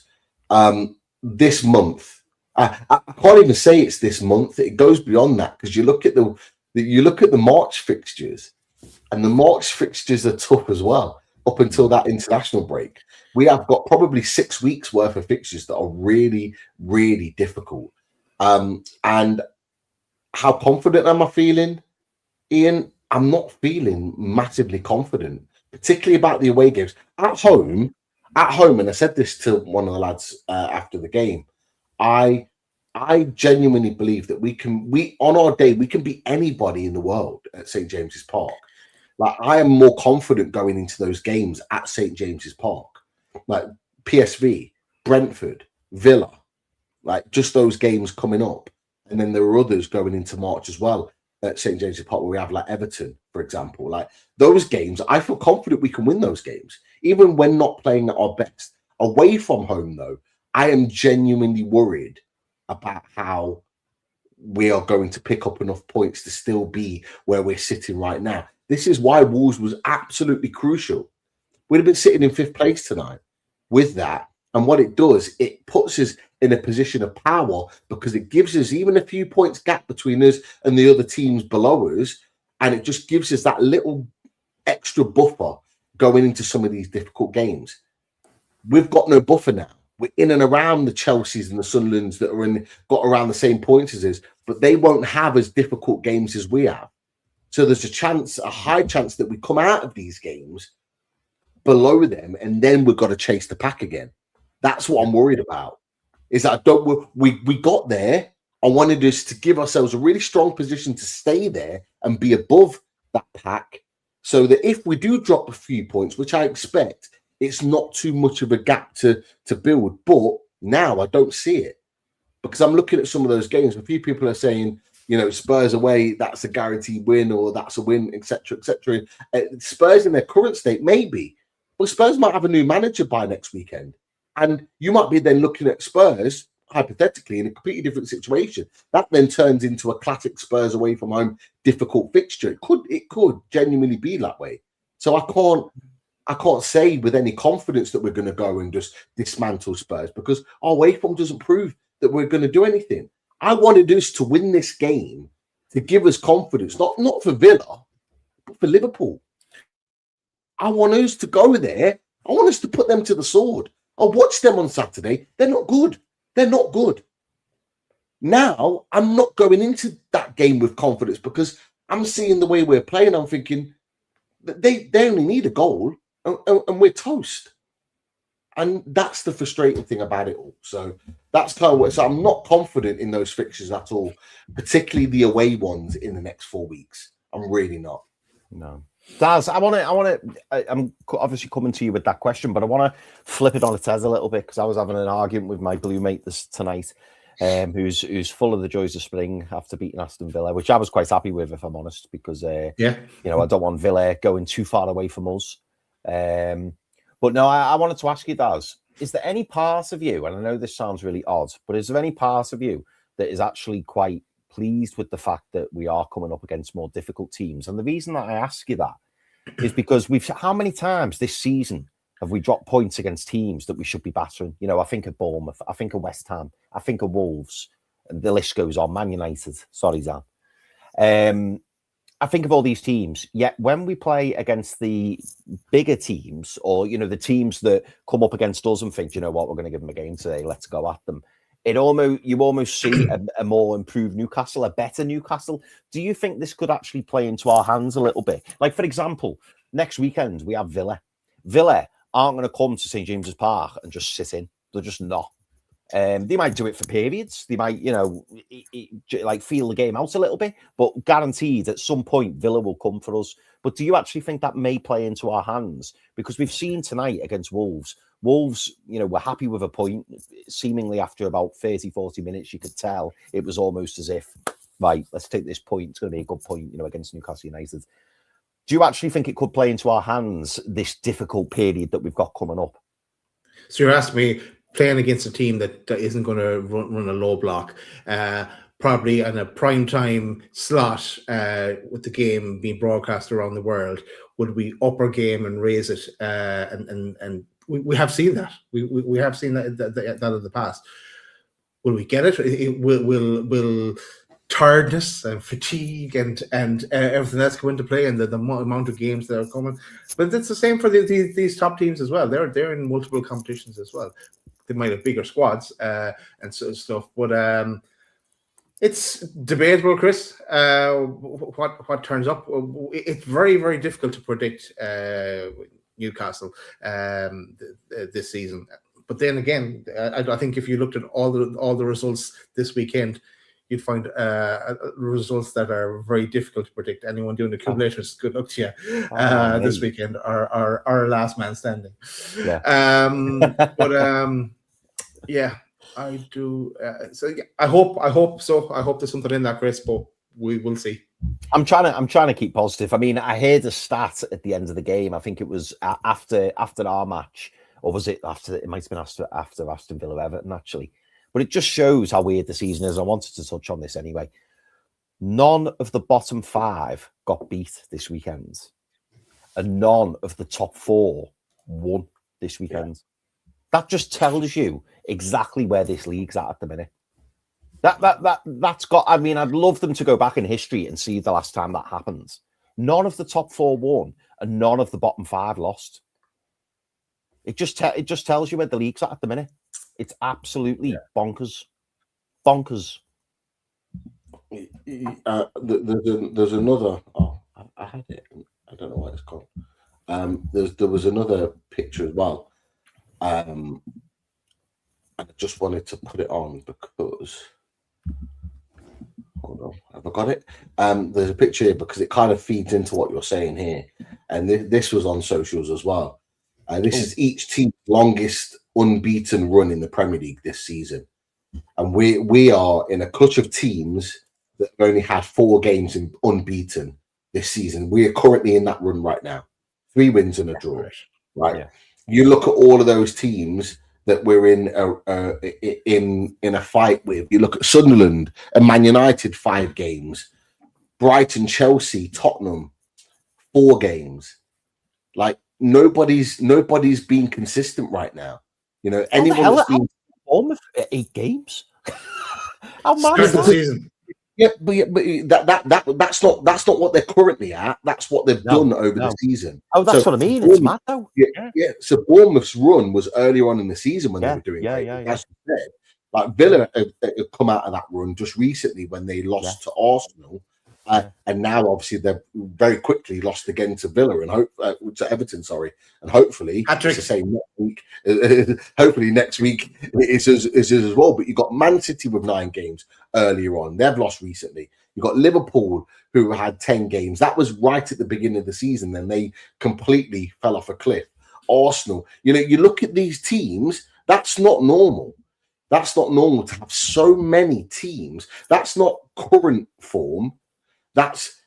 Speaker 2: this month, I can't even say it's this month. It goes beyond that because you look at the March fixtures, and the March fixtures are tough as well. Up until that international break, we have got probably 6 weeks worth of fixtures that are really, really difficult. And how confident am I feeling, Ian? I'm not feeling massively confident, particularly about the away games at home. And I said this to one of the lads after the game. I I genuinely believe that we on our day, we can beat anybody in the world at St. James's Park. Like, I am more confident going into those games at St. James's Park. Like PSV, Brentford, Villa, like just those games coming up. And then there are others going into March as well at St. James's Park, where we have like Everton, for example. Like those games, I feel confident we can win those games, even when not playing at our best. Away from home, though, I am genuinely worried about how we are going to pick up enough points to still be where we're sitting right now. This is why Wolves was absolutely crucial. We'd have been sitting in 5th place tonight with that. And what it does, it puts us in a position of power, because it gives us even a few points gap between us and the other teams below us. And it just gives us that little extra buffer going into some of these difficult games. We've got no buffer now. We're in and around the Chelseas and the Sunderlands that are got around the same points as us, but they won't have as difficult games as we have. So there's a high chance that we come out of these games below them, and then we've got to chase the pack again. That's what I'm worried about. Is that we got there. I wanted us to give ourselves a really strong position to stay there and be above that pack, so that if we do drop a few points, which I expect, it's not too much of a gap to build. But now I don't see it, because I'm looking at some of those games. A few people are saying, Spurs away, that's a guaranteed win, or that's a win, etc., etc. Spurs in their current state, maybe. Well, Spurs might have a new manager by next weekend. And you might be then looking at Spurs, hypothetically, in a completely different situation. That then turns into a classic Spurs away from home difficult fixture. It could genuinely be that way. So I can't say with any confidence that we're going to go and just dismantle Spurs, because our away form doesn't prove that we're going to do anything. I wanted us to win this game to give us confidence, not for Villa, but for Liverpool. I want us to go there. I want us to put them to the sword. I watched them on Saturday. They're not good. They're not good. Now, I'm not going into that game with confidence, because I'm seeing the way we're playing. I'm thinking that they only need a goal and we're toast. And that's the frustrating thing about it all. So that's kind of what. So I'm not confident in those fixtures at all, particularly the away ones in the next 4 weeks. I'm really not.
Speaker 3: No. Daz, I'm obviously coming to you with that question, but I want to flip it on its head a little bit, because I was having an argument with my blue mate tonight, who's full of the joys of spring after beating Aston Villa, which I was quite happy with, if I'm honest, because I don't want Villa going too far away from us. But no, I wanted to ask you, Daz, is there any part of you, and I know this sounds really odd, but is there any part of you that is actually quite pleased with the fact that we are coming up against more difficult teams? And the reason that I ask you that is because how many times this season have we dropped points against teams that we should be battering? I think of Bournemouth, I think of West Ham, I think of Wolves, and the list goes on. Man United, sorry, Zan. I think of all these teams, yet when we play against the bigger teams, or, the teams that come up against us and think, you know what, we're going to give them a game today, let's go at them. You almost see a more improved Newcastle, a better Newcastle. Do you think this could actually play into our hands a little bit? Like, for example, next weekend we have Villa. Villa aren't going to come to St. James's Park and just sit in. They're just not. They might do it for periods. They might, feel the game out a little bit, but guaranteed at some point Villa will come for us. But do you actually think that may play into our hands? Because we've seen tonight against Wolves, were happy with a point. Seemingly after about 30, 40 minutes, you could tell it was almost as if, right, let's take this point. It's going to be a good point, against Newcastle United. Do you actually think it could play into our hands, this difficult period that we've got coming up?
Speaker 1: So you're asking me, playing against a team that isn't going to run a low block, probably on a prime time slot, with the game being broadcast around the world, would we up our game and raise it? And we have seen that. We have seen that in the past. Will we get it? Will tiredness and fatigue and everything else come into play, and the amount of games that are coming? But it's the same for these top teams as well. They're in multiple competitions as well. They might have bigger squads and sort of stuff, but it's debatable, Chris. What turns up? It's very, very difficult to predict Newcastle this season. But then again, I think if you looked at all the results this weekend, you'd find results that are very difficult to predict. Anyone doing accumulators, good luck to you this weekend, are last man standing.
Speaker 3: Yeah.
Speaker 1: Yeah, I do. So yeah, I hope so. I hope there's something in that, Chris, but we will see. I'm
Speaker 3: trying to keep positive. I mean, I heard a stat at the end of the game. I think it was after our match, or was it after? It might have been after Aston Villa Everton, actually. But it just shows how weird the season is. I wanted to touch on this anyway. None of the bottom 5 got beat this weekend, and none of the top 4 won this weekend. Yeah. That just tells you exactly where this league's at the minute. That's got. I mean, I'd love them to go back in history and see the last time that happened. None of the top 4 won, and none of the bottom 5 lost. It just tells you where the league's at the minute. It's absolutely bonkers. Bonkers.
Speaker 2: There's another. Oh, I had it. I don't know what it's called. There was another picture as well. And I just wanted to put it on because. Hold on, have I got it? There's a picture here because it kind of feeds into what you're saying here, and this was on socials as well. This is each team's longest unbeaten run in the Premier League this season, and we are in a clutch of teams that have only had 4 games in unbeaten this season. We are currently in that run right now, 3 wins and a draw. Right? Yeah. You look at all of those teams that we're in a fight with. You look at Sunderland and Man United, 5 games, Brighton, Chelsea, Tottenham, 4 games. Like nobody's being consistent right now. You know, anyone that's been
Speaker 3: Bournemouth 8 games. How mad
Speaker 1: is the season?
Speaker 2: Yeah, but that's not what they're currently at. That's what they've done over the season.
Speaker 3: Oh, that's what I mean. It's mad though.
Speaker 2: Yeah. So Bournemouth's run was earlier on in the season when they were doing great. As you said, like Villa have come out of that run just recently when they lost to Arsenal, and now obviously they've very quickly lost again to Villa and to Everton. Sorry, and hopefully it's the same next week. Hopefully next week is as well. But you've got Man City with 9 games earlier on. They've lost recently. You've got Liverpool who had 10 games. That was right at the beginning of the season. Then they completely fell off a cliff. Arsenal, you know, you look at these teams. That's not normal. That's not normal to have so many teams. That's not current form. That's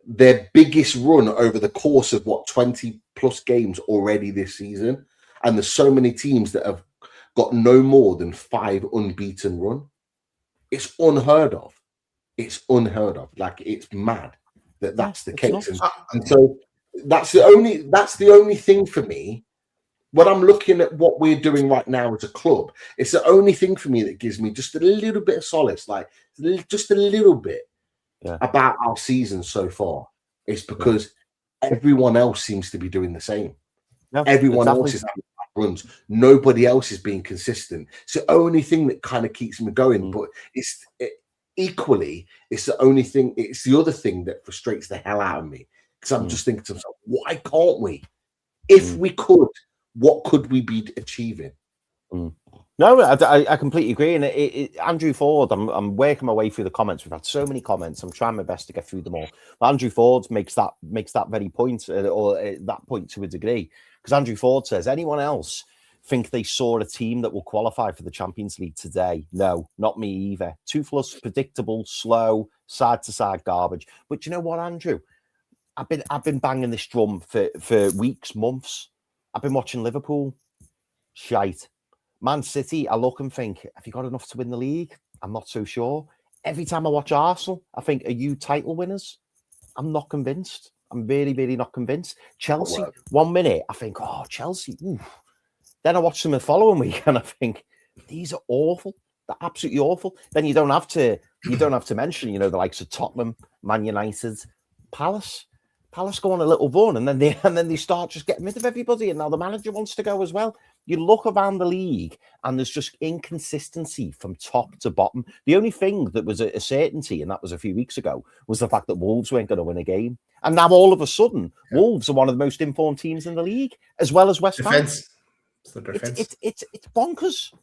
Speaker 2: their biggest run over the course of 20 plus games already this season. And there's so many teams that have got no more than 5 unbeaten run. It's unheard of. It's unheard of. Like, it's mad that that's the case. And so that's the only thing for me. When I'm looking at what we're doing right now as a club, it's the only thing for me that gives me just a little bit of solace, like just a little bit about our season so far. It's because everyone else seems to be doing the same. Yeah, everyone else is having runs. Nobody else is being consistent. It's the only thing that kind of keeps me going. But equally, it's the only thing. It's the other thing that frustrates the hell out of me because I'm just thinking to myself, why can't we? If we could. What could we be achieving?
Speaker 3: No, I completely agree. And Andrew Ford, I'm working my way through the comments. We've had so many comments. I'm trying my best to get through them all. But Andrew Ford makes that very point, or that point to a degree, because Andrew Ford says, anyone else think they saw a team that will qualify for the Champions League today? No, not me either. Toothless, predictable, slow, side to side garbage. But you know what, Andrew? I've been banging this drum for weeks, months. I've been watching Liverpool. Shite. Man City, I look and think, have you got enough to win the league? I'm not so sure. Every time I watch Arsenal, I think, are you title winners? I'm not convinced. I'm really, really not convinced. Chelsea, 1 minute, I think, oh, Chelsea. Oof. Then I watch them the following week and I think, these are awful. They're absolutely awful. Then you don't have to mention, the likes of Tottenham, Man United, Palace. Palace go on a little run and then they start just getting rid of everybody. And now the manager wants to go as well. You look around the league and there's just inconsistency from top to bottom. The only thing that was a certainty, and that was a few weeks ago, was the fact that Wolves weren't going to win a game. And now all of a sudden, Wolves are one of the most informed teams in the league, as well as West Ham.
Speaker 1: It's the defense.
Speaker 3: It's bonkers.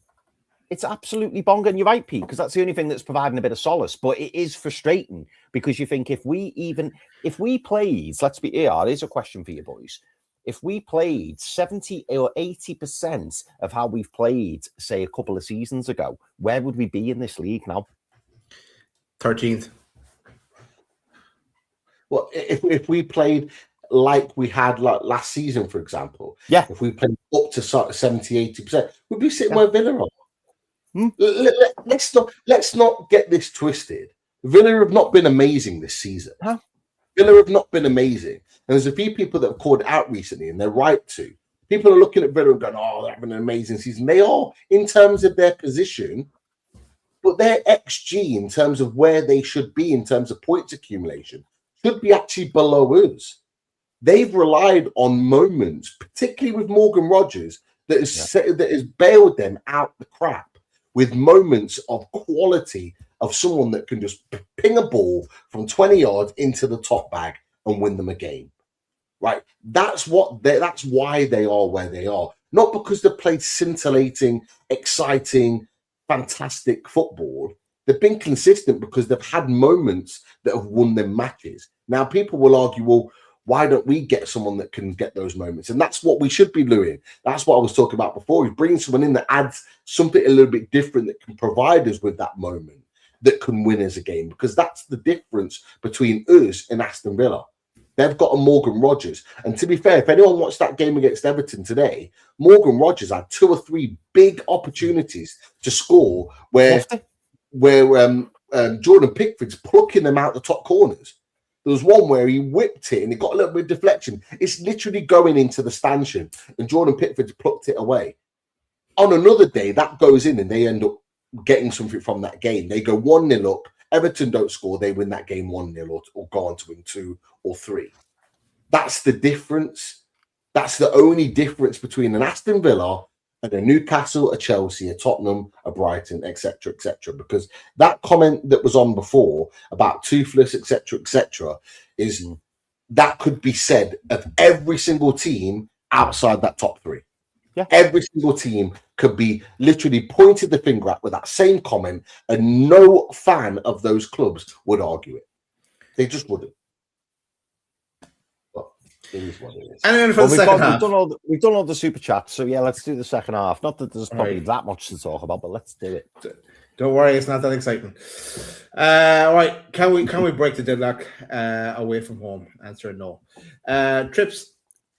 Speaker 3: It's absolutely bonkers. And you're right, Pete, because that's the only thing that's providing a bit of solace. But it is frustrating because you think if we played, let's be here, here's a question for you boys. If we played 70 or 80% of how we've played, say, a couple of seasons ago, where would we be in this league now?
Speaker 1: 13th.
Speaker 2: Well, if we played like we had like last season, for example, if we played up to 70, 80%, we'd be sitting where Villa are. Let's not get this twisted. Villa have not been amazing this season. Villa have not been amazing. And there's a few people that have called it out recently, and they're right to. People are looking at Villa and going, oh, they're having an amazing season. They are in terms of their position, but their XG in terms of where they should be in terms of points accumulation should be actually below us. They've relied on moments, particularly with Morgan Rogers, that has bailed them out the crap with moments of quality of someone that can just ping a ball from 20 yards into the top bag and win them a game. Right? That's why they are where they are. Not because they played scintillating, exciting, fantastic football. They've been consistent because they've had moments that have won them matches. Now, people will argue, well, why don't we get someone that can get those moments? And that's what we should be doing. That's what I was talking about before. Is bringing someone in that adds something a little bit different that can provide us with that moment that can win us a game. Because that's the difference between us and Aston Villa. They've got a Morgan Rogers. And to be fair, if anyone watched that game against Everton today, Morgan Rogers had 2 or 3 big opportunities to score where Jordan Pickford's plucking them out the top corners. There was one where he whipped it and it got a little bit of deflection. It's literally going into the stanchion and Jordan Pickford's plucked it away. On another day, that goes in and they end up getting something from that game. They go 1-0 up. Everton don't score. They win that game 1-0 or go on to win 2 or 3. That's the difference. That's the only difference between an Aston Villa and a Newcastle, a Chelsea, a Tottenham, a Brighton, etc., etc. Because that comment that was on before about Toothless, etc., is that could be said of every single team outside that top 3.
Speaker 3: Yeah.
Speaker 2: Every single team could be literally pointed the finger at with that same comment, and no fan of those clubs would argue it. They just wouldn't. But it is what it is.
Speaker 1: And then for the second half,
Speaker 3: we've done all the super chats, so yeah, let's do the second half. Not that there's probably that much to talk about, but let's do it.
Speaker 1: Don't worry, it's not that exciting. All right, can we break the deadlock away from home? Answer no. Trips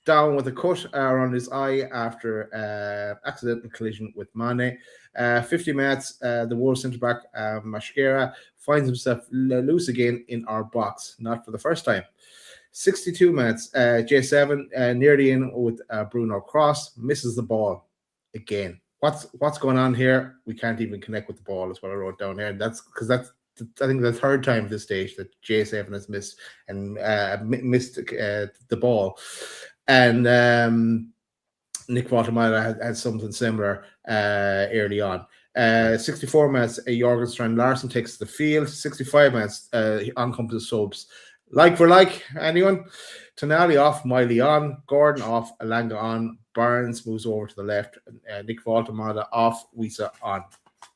Speaker 1: down with a cut around his eye after accidental collision with Mane. 50 minutes, the Wolves centre-back, Mascara, finds himself loose again in our box, not for the first time. 62 minutes, J7 nearly in with Bruno Cross, misses the ball again. What's going on here? We can't even connect with the ball, is what I wrote down here. And that's because that's, I think, the third time at this stage that J7 has missed the ball. And Nick Woltemade had something similar early on. 64 minutes, Jorgen Strand Larsen takes the field. 65 minutes, on comes the subs. Like for like, anyone? Tanali off, Miley on, Gordon off, Alanga on, Barnes moves over to the left, Nick Woltemade off, Wissa on.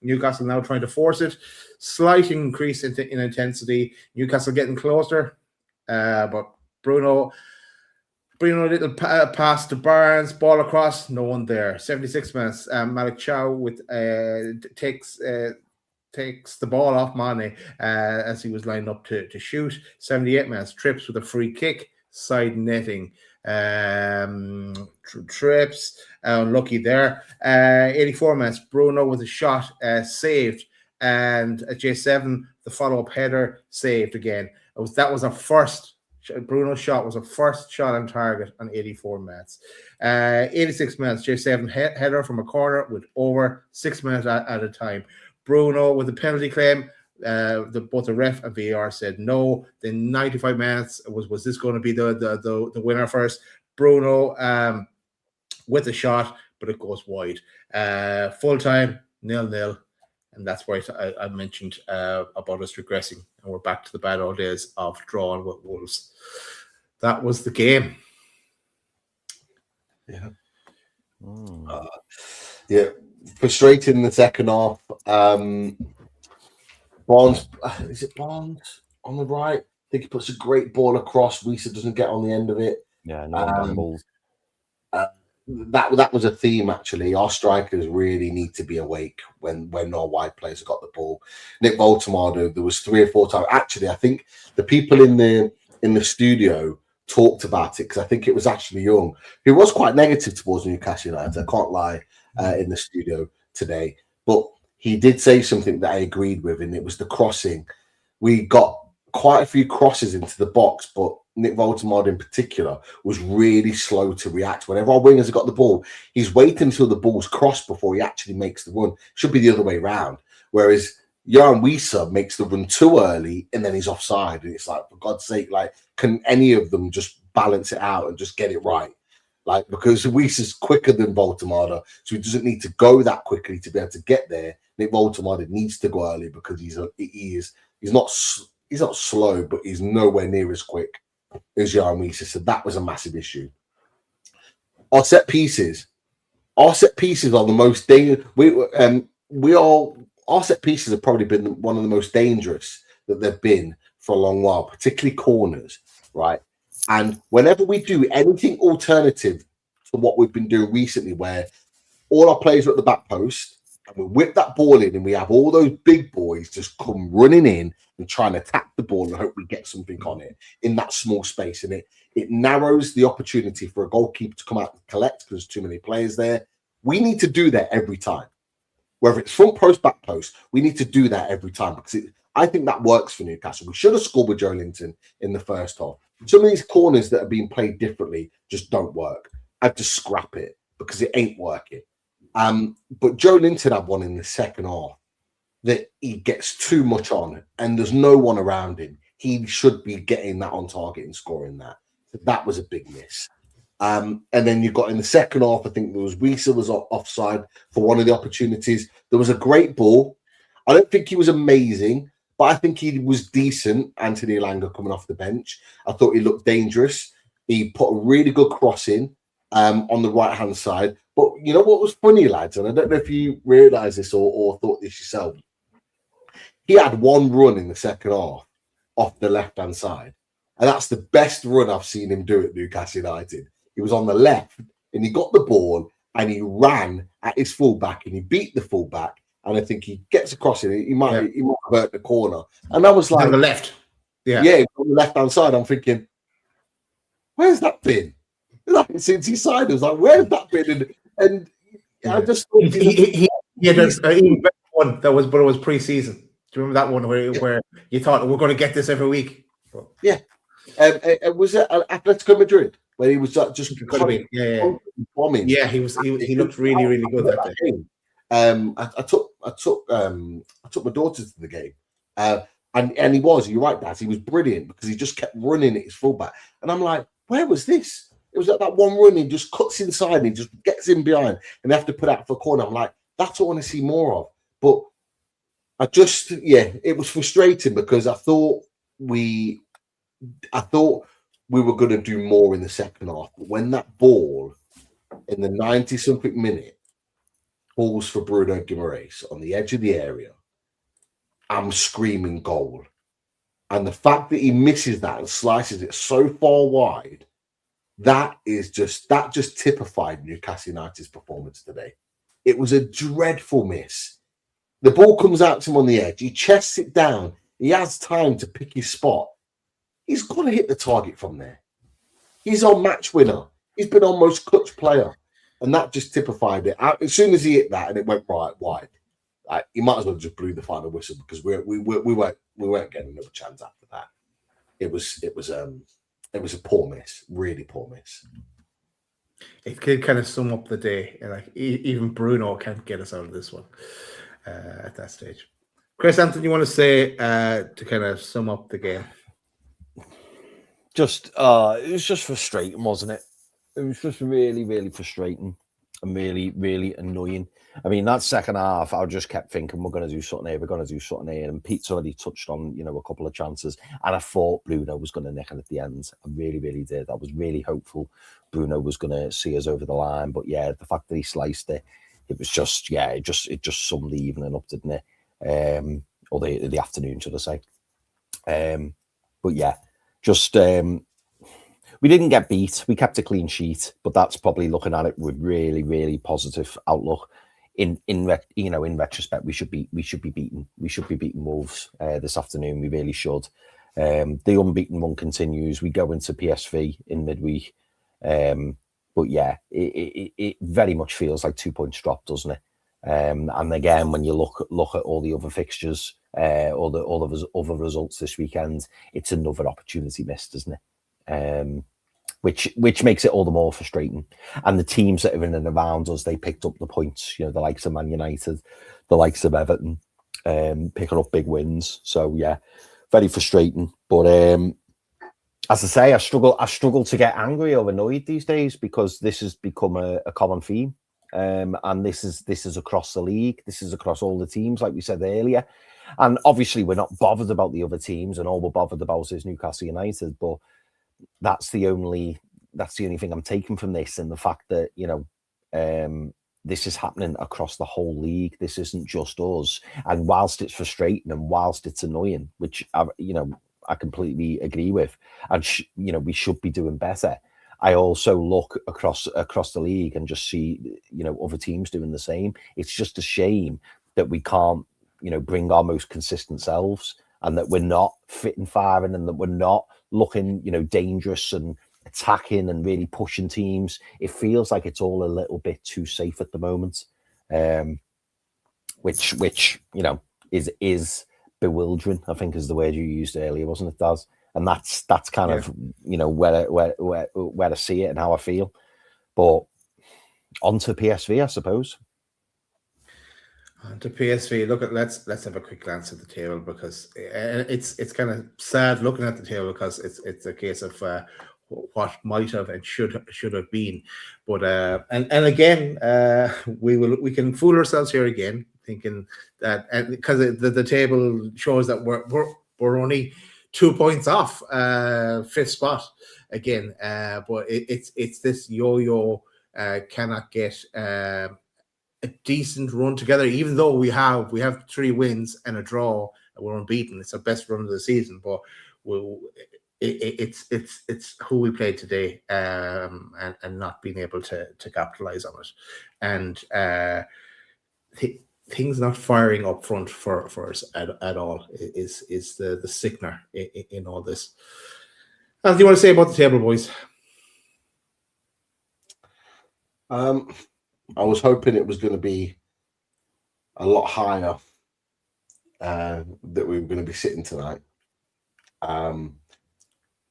Speaker 1: Newcastle now trying to force it. Slight increase in intensity. Newcastle getting closer, but Bruno little pass to Barnes, ball across, no one there. 76 minutes, Malick Chow with takes the ball off Mane as he was lined up to shoot. 78 minutes, Trips with a free kick, side netting. Trips, unlucky there. 84 minutes, Bruno with a shot saved, and at J7 the follow-up header saved again. That was our first. Bruno's shot was a first shot on target on 84 minutes. 86 minutes, J7 header from a corner with over 6 minutes at a time. Bruno with a penalty claim. Both the ref and VAR said no. Then 95 minutes was this going to be the winner first? Bruno with a shot, but it goes wide. Full time 0-0. And that's why I mentioned about us regressing, and we're back to the bad old days of drawing with Wolves. That was the game.
Speaker 2: Yeah. Yeah, frustrating in the second half. Barnes, is it Barnes on the right? I think he puts a great ball across. Wissa doesn't get on the end of it.
Speaker 3: Yeah, no gambles.
Speaker 2: That was a theme actually. Our strikers really need to be awake when our wide players have got the ball. Nick Woltemade, there was 3 or 4 times. Actually, I think the people in the studio talked about it because I think it was actually Young who was quite negative towards Newcastle United. I can't lie in the studio today, but he did say something that I agreed with, and it was the crossing. We got quite a few crosses into the box, but Nick Woltemade in particular was really slow to react. Whenever our wingers have got the ball, he's waiting until the ball's crossed before he actually makes the run. Should be the other way around. Whereas Yoane Wissa makes the run too early and then he's offside. And it's like, for God's sake, like, can any of them just balance it out and just get it right? Like, because Wissa's quicker than Woltemade, so he doesn't need to go that quickly to be able to get there. Nick Woltemade needs to go early because he's not slow, but he's nowhere near as quick as Yoane Wissa. So that was a massive issue. Our set pieces are the most dangerous. Our set pieces have probably been one of the most dangerous that they've been for a long while, particularly corners, right? And whenever we do anything alternative to what we've been doing recently, where all our players are at the back post and we whip that ball in and we have all those big boys just come running in and trying to tap the ball and hope we get something on it in that small space. And it narrows the opportunity for a goalkeeper to come out and collect because there's too many players there. We need to do that every time. Whether it's front post, back post, we need to do that every time because I think that works for Newcastle. We should have scored with Joelinton in the first half. Some of these corners that are being played differently just don't work. I have to scrap it because it ain't working. But Joelinton had one in the second half that he gets too much on and there's no one around him. He should be getting that on target and scoring that. So that was a big miss. And then you got in the second half, I think there was Wissa was offside for one of the opportunities. There was a great ball. I don't think he was amazing, but I think he was decent. Anthony Elanga coming off the bench. I thought he looked dangerous. He put a really good cross in on the right-hand side. But you know what was funny, lads? And I don't know if you realise this or thought this yourself. He had one run in the second half off the left-hand side. And that's the best run I've seen him do at Newcastle United. He was on the left and he got the ball and he ran at his fullback and he beat the fullback. And I think he gets across it. He might have hurt the corner. And I was like,
Speaker 1: on the left. Yeah,
Speaker 2: on the left-hand side. I'm thinking, where's that been? Like, since he signed, I was like, where's that been? And I just thought
Speaker 1: he had an even better one that was, but it was pre-season. Do you remember that one where you thought we're going to get this every week? But,
Speaker 2: was it Atletico Madrid where he was just bombing?
Speaker 1: Yeah, he looked really, really good that day.
Speaker 2: I took my daughter to the game, and he was. You're right, Dad. He was brilliant because he just kept running at his fullback, and I'm like, where was this? It was at that one run. He just cuts inside and he just gets in behind, and they have to put out for a corner. I'm like, that's what I want to see more of. But it was frustrating because I thought we were going to do more in the second half. But when that ball in the 90-something minute falls for Bruno Guimaraes on the edge of the area, I'm screaming goal. And the fact that he misses that and slices it so far wide, that just typified Newcastle United's performance today. It was a dreadful miss. The ball comes out to him on the edge. He chests it down. He has time to pick his spot. He's got to hit the target from there. He's our match winner. He's been our most clutch player. And that just typified it. As soon as he hit that and it went right wide, he might as well just blew the final whistle because we weren't getting another chance after that. It was a poor miss, really poor miss.
Speaker 1: It could kind of sum up the day. Like even Bruno can't get us out of this one at that stage. Chris, Anthony, you want to say to kind of sum up the game?
Speaker 3: It was just frustrating, wasn't it? It was just really, really frustrating and really, really annoying. I mean, that second half, I just kept thinking, we're going to do something here, we're going to do something here. And Pete's already touched on, a couple of chances. And I thought Bruno was going to nick it at the end. I really, really did. I was really hopeful Bruno was going to see us over the line. But yeah, the fact that he sliced it, it was just, it just summed the evening up, didn't it? Or the afternoon, should I say. But yeah, just... we didn't get beat. We kept a clean sheet, but that's probably looking at it with really, really positive outlook. In retrospect, we should be beaten. We should be beating Wolves this afternoon. We really should. The unbeaten run continues. We go into PSV in midweek. But yeah, it very much feels like 2 points dropped, doesn't it? And again, when you look at all the other fixtures, all of the other results this weekend, it's another opportunity missed, isn't it? Which makes it all the more frustrating. And the teams that are in and around us, they picked up the points. The likes of Man United, the likes of Everton, picking up big wins. So yeah, very frustrating. But as I say, I struggle to get angry or annoyed these days because this has become a common theme. And this is across the league. This is across all the teams, like we said earlier. And obviously, we're not bothered about the other teams, and all we're bothered about is Newcastle United. But that's the only thing I'm taking from this, and the fact that this is happening across the whole league. This isn't just us. And whilst it's frustrating and whilst it's annoying, which I completely agree with, and we should be doing better. I also look across the league and just see other teams doing the same. It's just a shame that we can't bring our most consistent selves, and that we're not fit and firing, and that we're not looking dangerous and attacking and really pushing teams. It feels like it's all a little bit too safe at the moment, which is bewildering, I think, is the word you used earlier, wasn't it, Daz? And that's kind of where I see it and how I feel. But on to PSV, I suppose.
Speaker 1: On to PSV. Let's have a quick glance at the table, because it's kind of sad looking at the table, because it's a case of what might have and should have been. But and again, we can fool ourselves here again, thinking that, and because the table shows that we're only 2 points off fifth spot again. But it's this yo-yo, cannot get a decent run together, even though we have 3 wins and a draw and we're unbeaten. It's our best run of the season, but it's who we played today, and not being able to capitalize on it, and things not firing up front for us at all is the sickener in all this. What do you want to say about the table, boys?
Speaker 2: I was hoping it was going to be a lot higher, that we were going to be sitting tonight.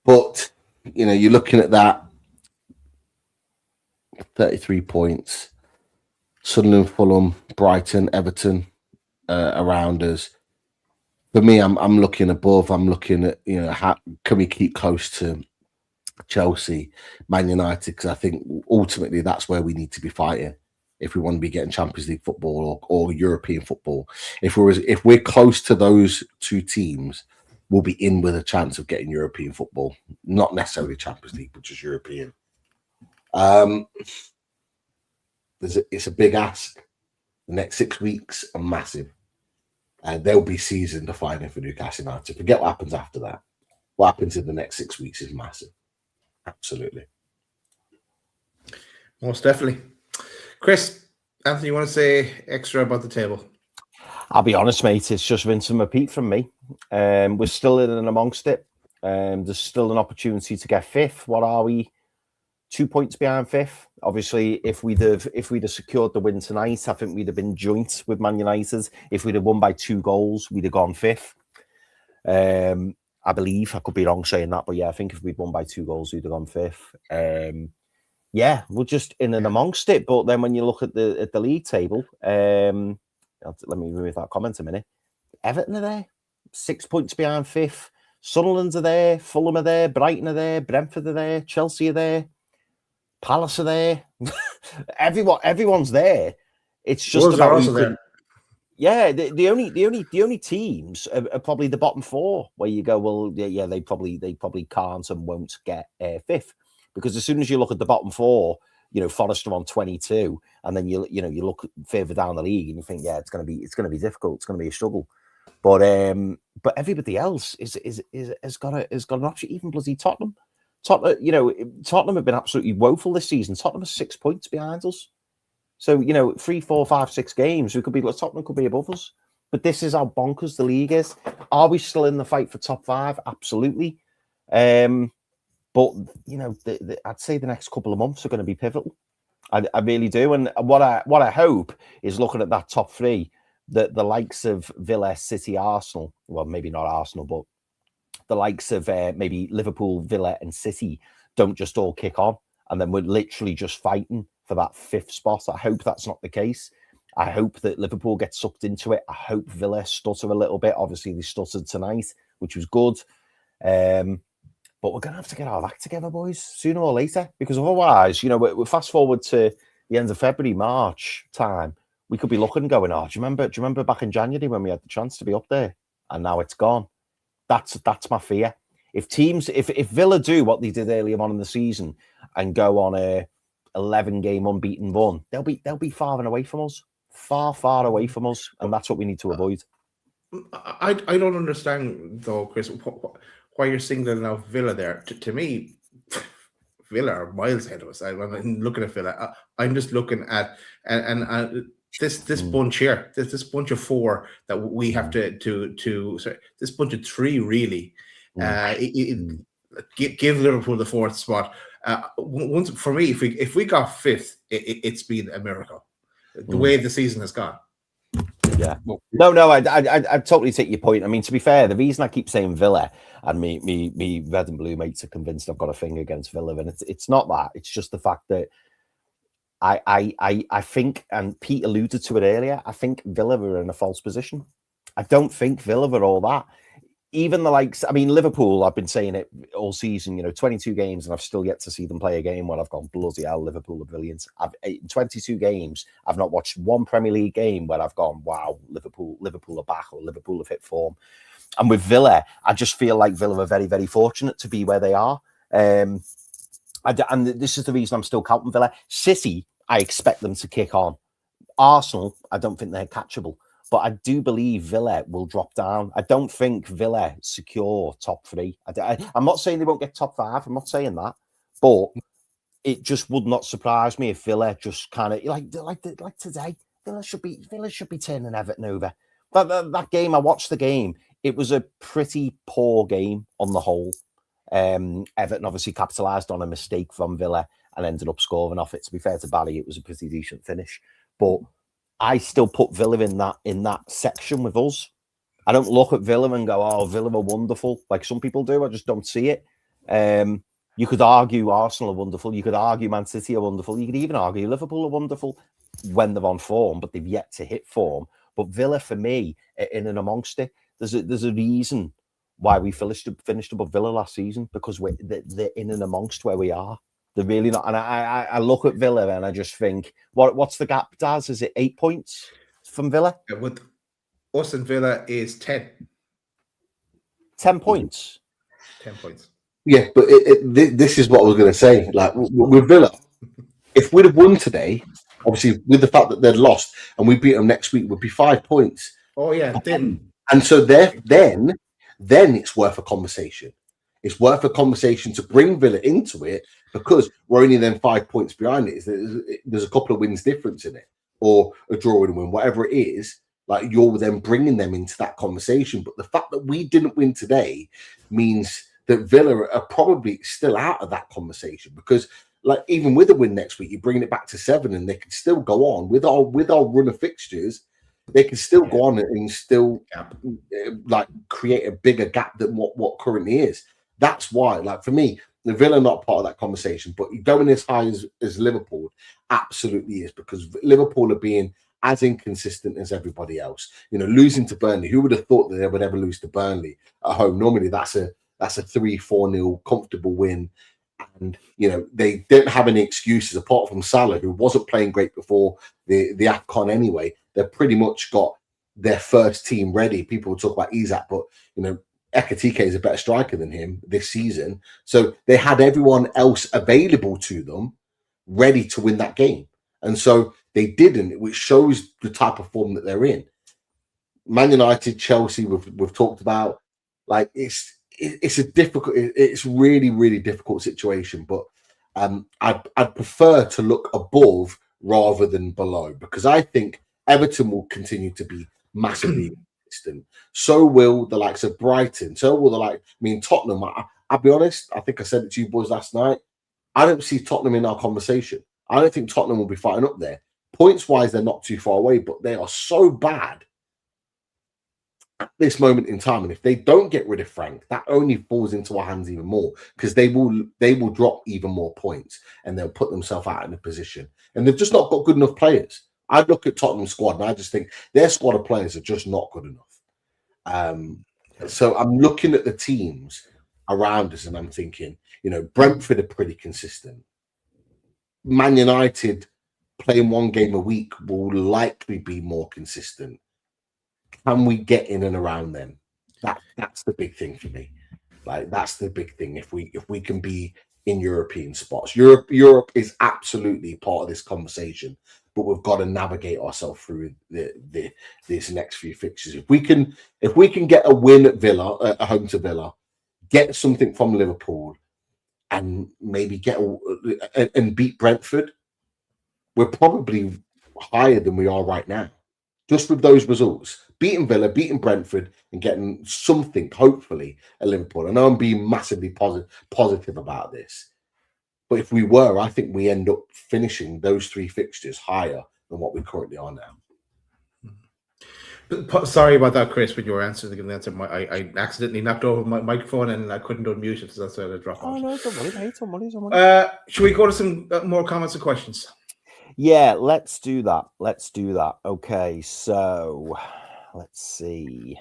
Speaker 2: But, you're looking at that 33 points, Sunderland, Fulham, Brighton, Everton around us. For me, I'm looking above. I'm looking at, how can we keep close to Chelsea, Man United, because I think ultimately that's where we need to be fighting if we want to be getting Champions League football or European football. If we're close to those 2 teams, we'll be in with a chance of getting European football, not necessarily Champions League, but just European. It's a big ask. The next 6 weeks are massive, and they'll be season defining for Newcastle United. Forget what happens after that. What happens in the next 6 weeks is massive. Absolutely.
Speaker 1: Most definitely. Chris, Anthony, you want to say extra about the table?
Speaker 3: I'll be honest, mate, it's just rinse and repeat from me. We're still in and amongst it. There's still an opportunity to get 5th. What are we? 2 points behind 5th. Obviously, if we'd have secured the win tonight, I think we'd have been joint with Man United. If we'd have won by 2 goals, we'd have gone 5th. I believe, I could be wrong saying that, but yeah, I think if we'd won by 2 goals, we'd have gone 5th. Yeah, we're just in and amongst it. But then when you look at the league table, let me remove that comment a minute. Everton are there, 6 points behind 5th. Sunderland are there, Fulham are there, Brighton are there, Brentford are there, Chelsea are there, Palace are there. Everyone's there. It's just
Speaker 1: Wolves are
Speaker 3: about
Speaker 1: also
Speaker 3: who can.
Speaker 1: there.
Speaker 3: Yeah, the only teams are probably the bottom four where you go, well, yeah, they probably can't and won't get fifth, because as soon as you look at the bottom four, Forest are on 22, and then you look further down the league and you think, yeah, it's gonna be difficult, it's gonna be a struggle, but everybody else has got an option. Even bloody Tottenham, Tottenham have been absolutely woeful this season. Tottenham are 6 points behind us. So, 3, 4, 5, 6 games, Tottenham could be above us. But this is how bonkers the league is. Are we still in the fight for top 5? Absolutely. But, I'd say the next couple of months are going to be pivotal. I really do. And what I hope is, looking at that top 3, that the likes of Villa, City, Arsenal, well, maybe not Arsenal, but the likes of maybe Liverpool, Villa and City don't just all kick on. And then we're literally just fighting for that 5th spot. I hope that's not the case. I hope that Liverpool gets sucked into it. I hope Villa stutter a little bit. Obviously, they stuttered tonight, which was good. But we're going to have to get our act together, boys, sooner or later. Because otherwise, we're fast forward to the end of February, March time. We could be looking and going, do you remember back in January when we had the chance to be up there? And now it's gone. That's my fear. If Villa do what they did earlier on in the season and go on a 11-game unbeaten run, they'll be far and away from us, far away from us, and that's what we need to avoid.
Speaker 1: I don't understand though, Chris, why you're singling out Villa there. To me, Villa are miles ahead of us. I'm looking at Villa. I'm just looking at this bunch here, this bunch of 4 that we have sorry, this bunch of 3 really. Give Liverpool the 4th spot. Once for me, if we got 5th, it's been a miracle. The way the season has gone.
Speaker 3: Yeah. No, I totally take your point. I mean, to be fair, the reason I keep saying Villa, and me red and blue mates are convinced I've got a thing against Villa, and it's not that. It's just the fact that I think, and Pete alluded to it earlier, I think Villa are in a false position. I don't think Villa are all that. Even the likes, I mean, Liverpool, I've been saying it all season, 22 games, and I've still yet to see them play a game where I've gone, bloody hell, Liverpool are brilliant. In 22 games, I've not watched one Premier League game where I've gone, wow, Liverpool are back, or Liverpool have hit form. And with Villa, I just feel like Villa are very, very fortunate to be where they are. And this is the reason I'm still counting Villa. City, I expect them to kick on. Arsenal, I don't think they're catchable. But I do believe Villa will drop down. I don't think Villa secure top 3. I'm not saying they won't get top 5. I'm not saying that. But it just would not surprise me if Villa just kind of like today. Villa should be turning Everton over. That game, I watched the game. It was a pretty poor game on the whole. Everton obviously capitalised on a mistake from Villa and ended up scoring off it. To be fair to Barry, it was a pretty decent finish. But I still put Villa in that section with us. I don't look at Villa and go, oh, Villa are wonderful, like some people do. I just don't see it. You could argue Arsenal are wonderful. You could argue Man City are wonderful. You could even argue Liverpool are wonderful when they're on form, but they've yet to hit form. But Villa, for me, are in and amongst it. There's a reason why we finished above Villa last season, because they're in and amongst where we are. They're really not. And I look at Villa and I just think, what's the gap, Daz? Is it 8 points from Villa?
Speaker 1: With us and Villa is 10.
Speaker 3: 10 points.
Speaker 1: 10 points.
Speaker 2: Yeah, but this is what I was going to say. Like with Villa, if we'd have won today, obviously with the fact that they'd lost and we beat them next week, would be 5 points.
Speaker 1: Oh yeah,
Speaker 2: and so then it's worth a conversation. It's worth a conversation to bring Villa into it, because we're only then 5 points behind it. There's a couple of wins difference in it, or a draw and a win, whatever it is. Like, you're then bringing them into that conversation. But the fact that we didn't win today means that Villa are probably still out of that conversation, because, like, even with a win next week, you're bringing it back to 7, and they can still go on with our run of fixtures. They can still go on and still like create a bigger gap than what currently is. That's why, like, for me, the Villa are not part of that conversation. But going as high as Liverpool absolutely is, because Liverpool are being as inconsistent as everybody else. Losing to Burnley. Who would have thought that they would ever lose to Burnley at home? Normally, that's a 3-4-0 comfortable win. And, they don't have any excuses apart from Salah, who wasn't playing great before the AFCON anyway. They've pretty much got their first team ready. People will talk about Isak, but, Ekitike is a better striker than him this season. So they had everyone else available to them ready to win that game. And so they didn't, which shows the type of form that they're in. Man United, Chelsea, we've talked about. Like, it's a difficult, it's really, really difficult situation. But I'd prefer to look above rather than below, because I think Everton will continue to be massively consistent. So will the likes of Brighton. So will Tottenham. I'll be honest, I think I said it to you boys last night. I don't see Tottenham in our conversation. I don't think Tottenham will be fighting up there. Points-wise, they're not too far away, but they are so bad at this moment in time. And if they don't get rid of Frank, that only falls into our hands even more, because they will drop even more points and they'll put themselves out in a position. And they've just not got good enough players. I look at Tottenham's squad and I just think their squad of players are just not good enough. So I'm looking at the teams around us and I'm thinking, Brentford are pretty consistent. Man United playing one game a week will likely be more consistent. Can we get in and around them? That's the big thing for me. Like, that's the big thing. If we can be in European spots, Europe is absolutely part of this conversation, but we've got to navigate ourselves through these next few fixtures. If we can get a win at Villa, at home to Villa, get something from Liverpool, and maybe and beat Brentford, we're probably higher than we are right now. Just with those results, beating Villa, beating Brentford, and getting something, hopefully, at Liverpool. I know I'm being massively positive about this, but if we were, I think we end up finishing those three fixtures higher than what we currently are now.
Speaker 1: Sorry about that, Chris, when you were answering the answer. I accidentally knocked over my microphone and I couldn't unmute it, so that's why I dropped out.
Speaker 3: Oh, no, don't worry, mate. Don't worry.
Speaker 1: Should we go to some more comments and questions?
Speaker 3: Yeah, let's do that. Okay, so let's see.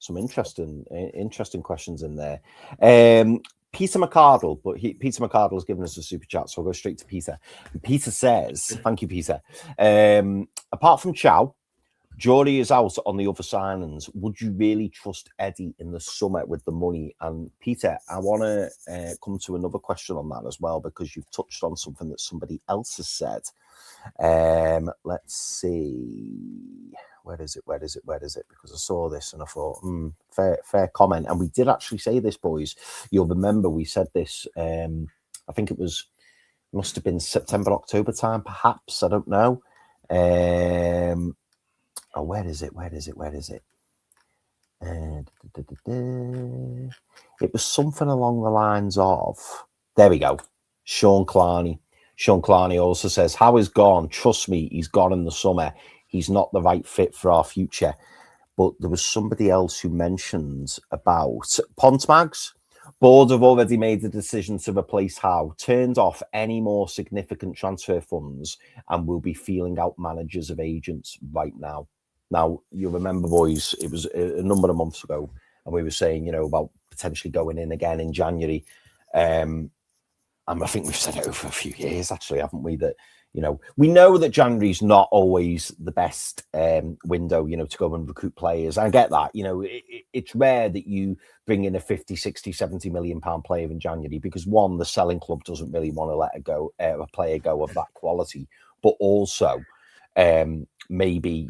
Speaker 3: Some interesting questions in there. Peter McCardle, but Peter McCardle has given us a super chat, so I'll go straight to Peter. Peter says, thank you, Peter. Apart from Chow, Geordie is out on the other signings. Would you really trust Eddie in the summer with the money? And Peter, I want to come to another question on that as well, because you've touched on something that somebody else has said. Let's see. Where is it? Because I saw this and I thought, fair comment. And we did actually say this, boys. You'll remember we said this. I think it must have been September, October time, perhaps. I don't know. Where is it? It was something along the lines of, there we go, Sean Clarney. Sean Clarney also says, Howe is gone. Trust me, he's gone in the summer. He's not the right fit for our future. But there was somebody else who mentioned about Pontmags. Board have already made the decision to replace Howe, turned off any more significant transfer funds, and will be feeling out managers of agents right now. Now, you remember, boys, it was a number of months ago, and we were saying, about potentially going in again in January. And I think we've said it over a few years, actually, haven't we? That, we know that January's not always the best window, to go and recruit players. I get that. It's rare that you bring in a 50, 60, 70 million pound player in January, because one, the selling club doesn't really want to let a player go of that quality. But also, maybe,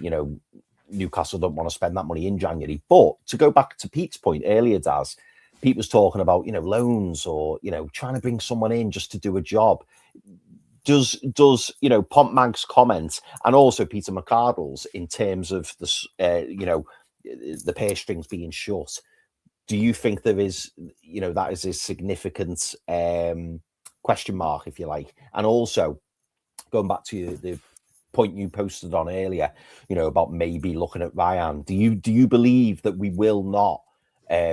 Speaker 3: Newcastle don't want to spend that money in January. But to go back to Pete's point earlier, Daz, Pete was talking about, loans or, trying to bring someone in just to do a job. Does Pontmag's comments, and also Peter McCardle's, in terms of the purse strings being shut, do you think there is, that is a significant question mark, if you like? And also, going back to the point you posted on earlier, about maybe looking at Ryan, do you believe that we will not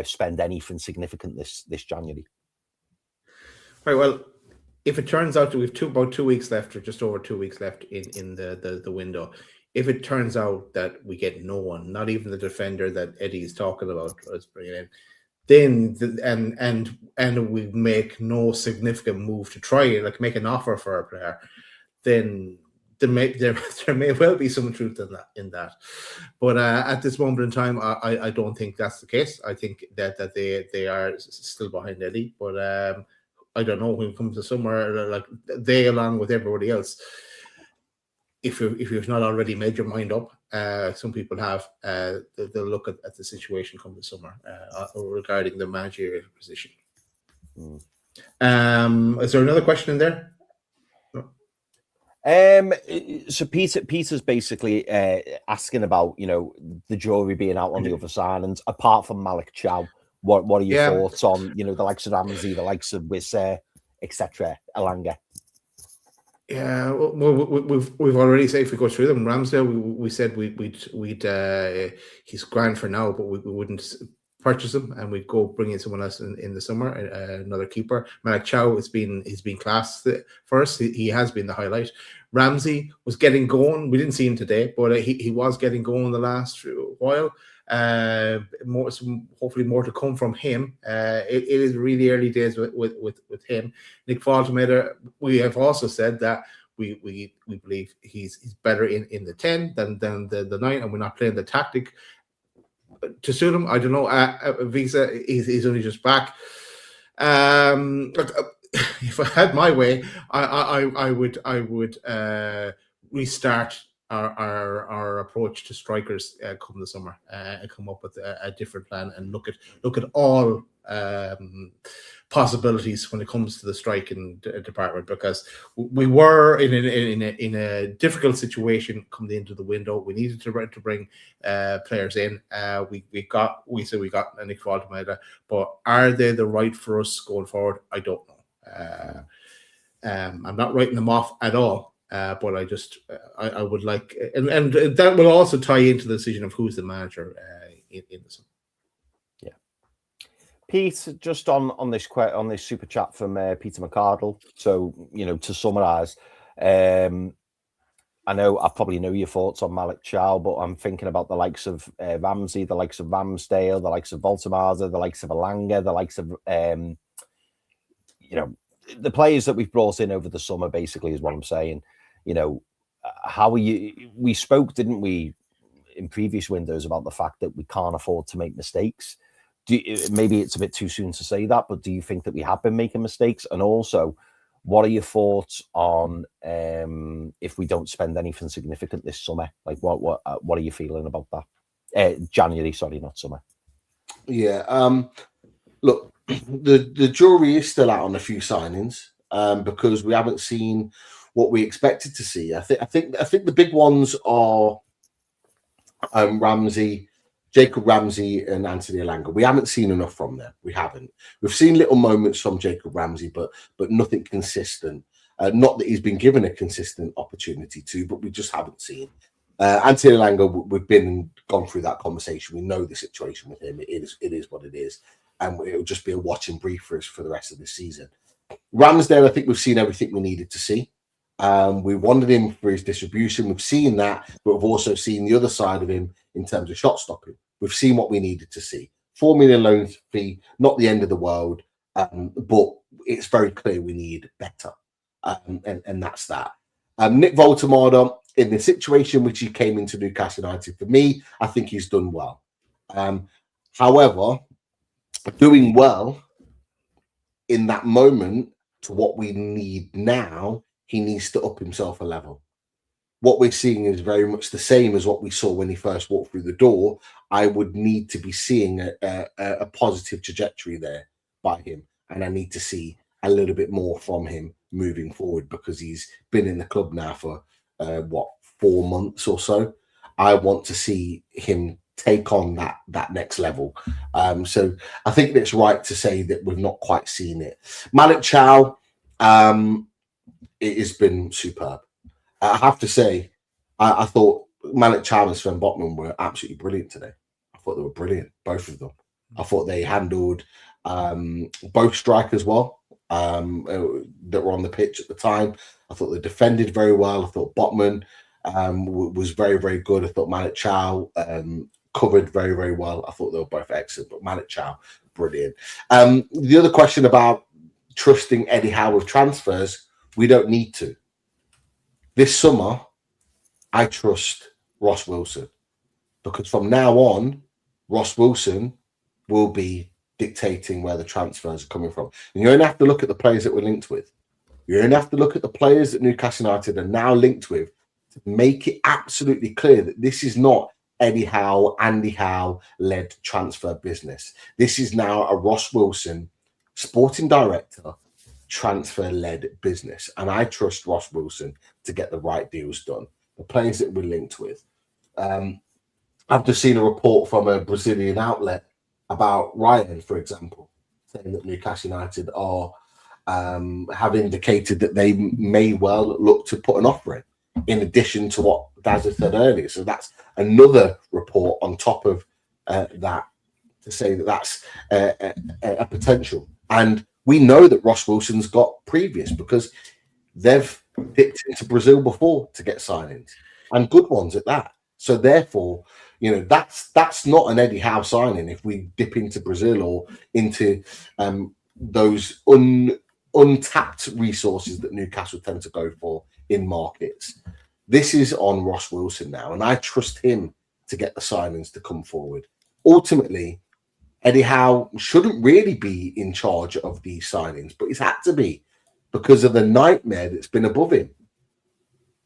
Speaker 3: spend anything significant this January?
Speaker 1: Right. Well, if it turns out that we've about 2 weeks left, or just over 2 weeks left in the window, if it turns out that we get no one, not even the defender that Eddie is talking about, let's bring it in, then and we make no significant move to try it, like make an offer for a player, then there may well be some truth in that. But at this moment in time, I don't think that's the case. I think that they are still behind Eddie, but I don't know, when it comes to summer, like they, along with everybody else, if you've not already made your mind up, some people have, they'll look at the situation come the summer regarding the managerial position. Is there another question in there?
Speaker 3: So Peter's basically asking about, you know, the jury being out on the other side, and apart from Malick Thiaw, what are your thoughts on, you know, the likes of Ramsey, the likes of Wissa, etc., Elanga?
Speaker 1: Yeah, well, we've already said, if we go through them, Ramsey, we said we'd he's grand for now, but we wouldn't purchase him, and we'd go bring in someone else in the summer, another keeper. Malick Thiaw he's been class for us. He has been the highlight. Ramsey was getting going. We didn't see him today, but he was getting going the last while. Hopefully more to come from him. It is really early days with him. Nick Woltemade, we have also said that we believe he's better in the 10 than the 9, and we're not playing the tactic to suit him. I don't know. Visa, he's only just back. Look, if I had my way, I would restart our approach to strikers come the summer, and come up with a different plan, and look at all possibilities when it comes to the striking department, because we were in a difficult situation come the end of the window. We needed to bring players in. We got Nick Woltemade, but are they the right for us going forward? I don't know. I'm not writing them off at all. But I would like, and that will also tie into the decision of who's the manager in the summer.
Speaker 3: Yeah, Pete, just on this super chat from Peter McCardle. So, you know, to summarise, I probably know your thoughts on Malick Thiaw, but I'm thinking about the likes of Ramsey, the likes of Ramsdale, the likes of Woltemade, the likes of Elanga, the likes of you know, the players that we've brought in over the summer. Basically, is what I'm saying. You know, how are you? We spoke, didn't we, in previous windows about the fact that we can't afford to make mistakes. Maybe it's a bit too soon to say that, but do you think that we have been making mistakes? And also, what are your thoughts on if we don't spend anything significant this summer? Like, what are you feeling about that? January, sorry, not summer.
Speaker 2: Yeah. Look, the jury is still out on a few signings because we haven't seen what we expected to see. I think the big ones are Ramsey, Jacob Ramsey, and Anthony Elanga. We haven't seen enough from them. We haven't. We've seen little moments from Jacob Ramsey, but nothing consistent. Not that he's been given a consistent opportunity to, but we just haven't seen. Anthony Elanga, we've gone through that conversation. We know the situation with him. It is what it is, and it'll just be a watching brief for us for the rest of the season. Ramsdale, I think we've seen everything we needed to see. We wanted him for his distribution. We've seen that, but we've also seen the other side of him in terms of shot stopping. We've seen what we needed to see. 4 million loan fee, not the end of the world, but it's very clear we need better, and that's that. Nick Woltemade, in the situation which he came into Newcastle United, for me, I think he's done well. However, doing well in that moment to what we need now, he needs to up himself a level. What we're seeing is very much the same as what we saw when he first walked through the door. I would need to be seeing a positive trajectory there by him, and I need to see a little bit more from him moving forward, because he's been in the club now for 4 months or so. I want to see him take on that next level. So I think it's right to say that we've not quite seen it. Malick Thiaw, it has been superb. I have to say, I thought Malick Thiaw and Sven Botman were absolutely brilliant today. I thought they were brilliant, both of them. I thought they handled both strikers well that were on the pitch at the time. I thought they defended very well. I thought Botman was very, very good. I thought Malick Thiaw covered very, very well. I thought they were both excellent, but Malick Thiaw Brilliant. The other question about trusting Eddie Howe with transfers, we don't need to. This summer, I trust Ross Wilson, because from now on, Ross Wilson will be dictating where the transfers are coming from. And you only have to look at the players that we're linked with. You only have to look at the players that Newcastle United are now linked with to make it absolutely clear that this is not Eddie Howe, Andy Howe led transfer business. This is now a Ross Wilson, sporting director, transfer led business. And I trust Ross Wilson to get the right deals done. The players that we're linked with. I've just seen a report from a Brazilian outlet about Ryan, for example, saying that Newcastle United are have indicated that they may well look to put an offer in addition to what Daz had said earlier. So that's another report on top of that to say that that's a potential. And we know that Ross Wilson's got previous, because they've dipped into Brazil before to get signings, and good ones at that. So therefore, you know, that's not an Eddie Howe signing if we dip into Brazil or into those untapped resources that Newcastle tend to go for in markets. This is on Ross Wilson now, and I trust him to get the signings to come forward. Ultimately, Eddie Howe shouldn't really be in charge of these signings, but he's had to be because of the nightmare that's been above him.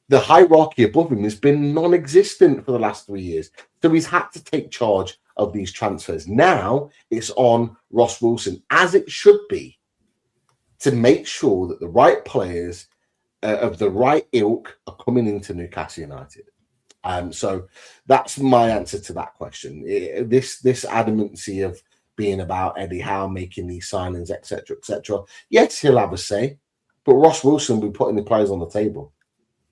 Speaker 2: The hierarchy above him has been non-existent for the last 3 years. So he's had to take charge of these transfers. Now it's on Ross Wilson, as it should be, to make sure that the right players of the right ilk are coming into Newcastle United. So that's my answer to that question. This adamancy of being about Eddie Howe making these signings, etc., etc. Yes, he'll have a say, but Ross Wilson will be putting the players on the table.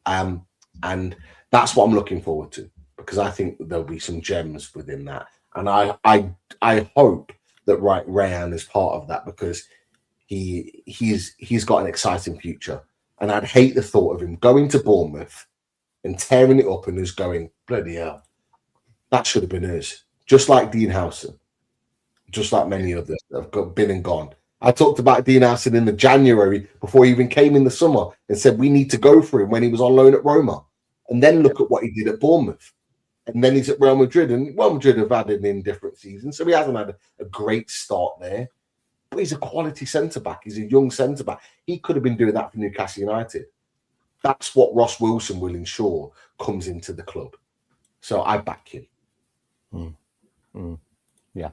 Speaker 2: And that's what I'm looking forward to, because I think there'll be some gems within that. And I hope that Rayan is part of that, because he's got an exciting future. And I'd hate the thought of him going to Bournemouth and tearing it up and just going, bloody hell, that should have been us. Just like Dean Howson, just like many others that have been and gone. I talked about Dean Howson in the January before he even came in the summer and said we need to go for him when he was on loan at Roma. And then look at what he did at Bournemouth. And then he's at Real Madrid. And Real Madrid have had an indifferent season, so he hasn't had a great start there. But he's a quality centre-back. He's a young centre-back. He could have been doing that for Newcastle United. That's what Ross Wilson will ensure comes into the club. So I back him.
Speaker 3: Yeah.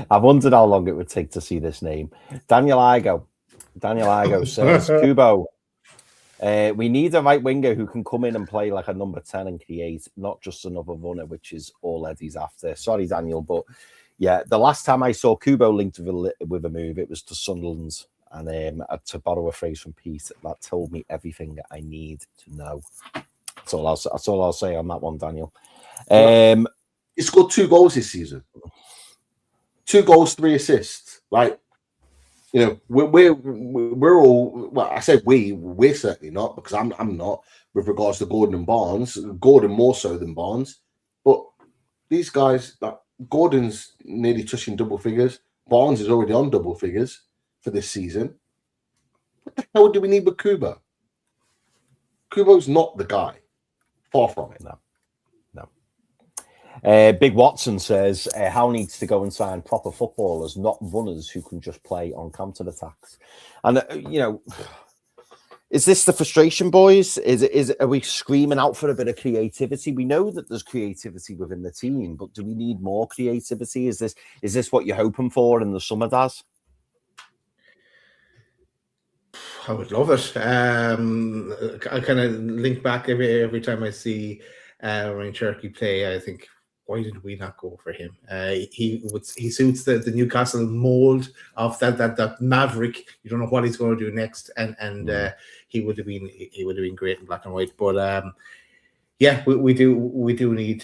Speaker 3: I wondered how long it would take to see this name. Daniel Igo says, Kubo, we need a right winger who can come in and play like a number 10 and create, not just another runner, which is all Eddie's after. Sorry, Daniel, but yeah, the last time I saw Kubo linked with a move, it was to Sunderland's. And to borrow a phrase from Pete, that told me everything I need to know. That's all I'll say on that one, Daniel.
Speaker 2: He scored 2 goals this season. 2 goals, 3 assists. Like, you know, we're all. Well, I said we're certainly not, because I'm not with regards to Gordon and Barnes. Gordon more so than Barnes, but these guys, like Gordon's nearly touching double figures. Barnes is already on double figures for this season. What the hell do we need with Kubo? Kubo's not the guy. Far from it.
Speaker 3: No. Big Watson says Howe needs to go and sign proper footballers, not runners who can just play on counter attacks. And you know, is this the frustration, boys? Are we screaming out for a bit of creativity? We know that there's creativity within the team, but do we need more creativity? Is this what you're hoping for in the summer, Daz?
Speaker 1: I would love it. I kind of link back every time I see Ryan Cherky play. I think, why did we not go for him? He suits the Newcastle mold of that maverick. You don't know what he's going to do next, and he would have been great in black and white. But yeah, we do need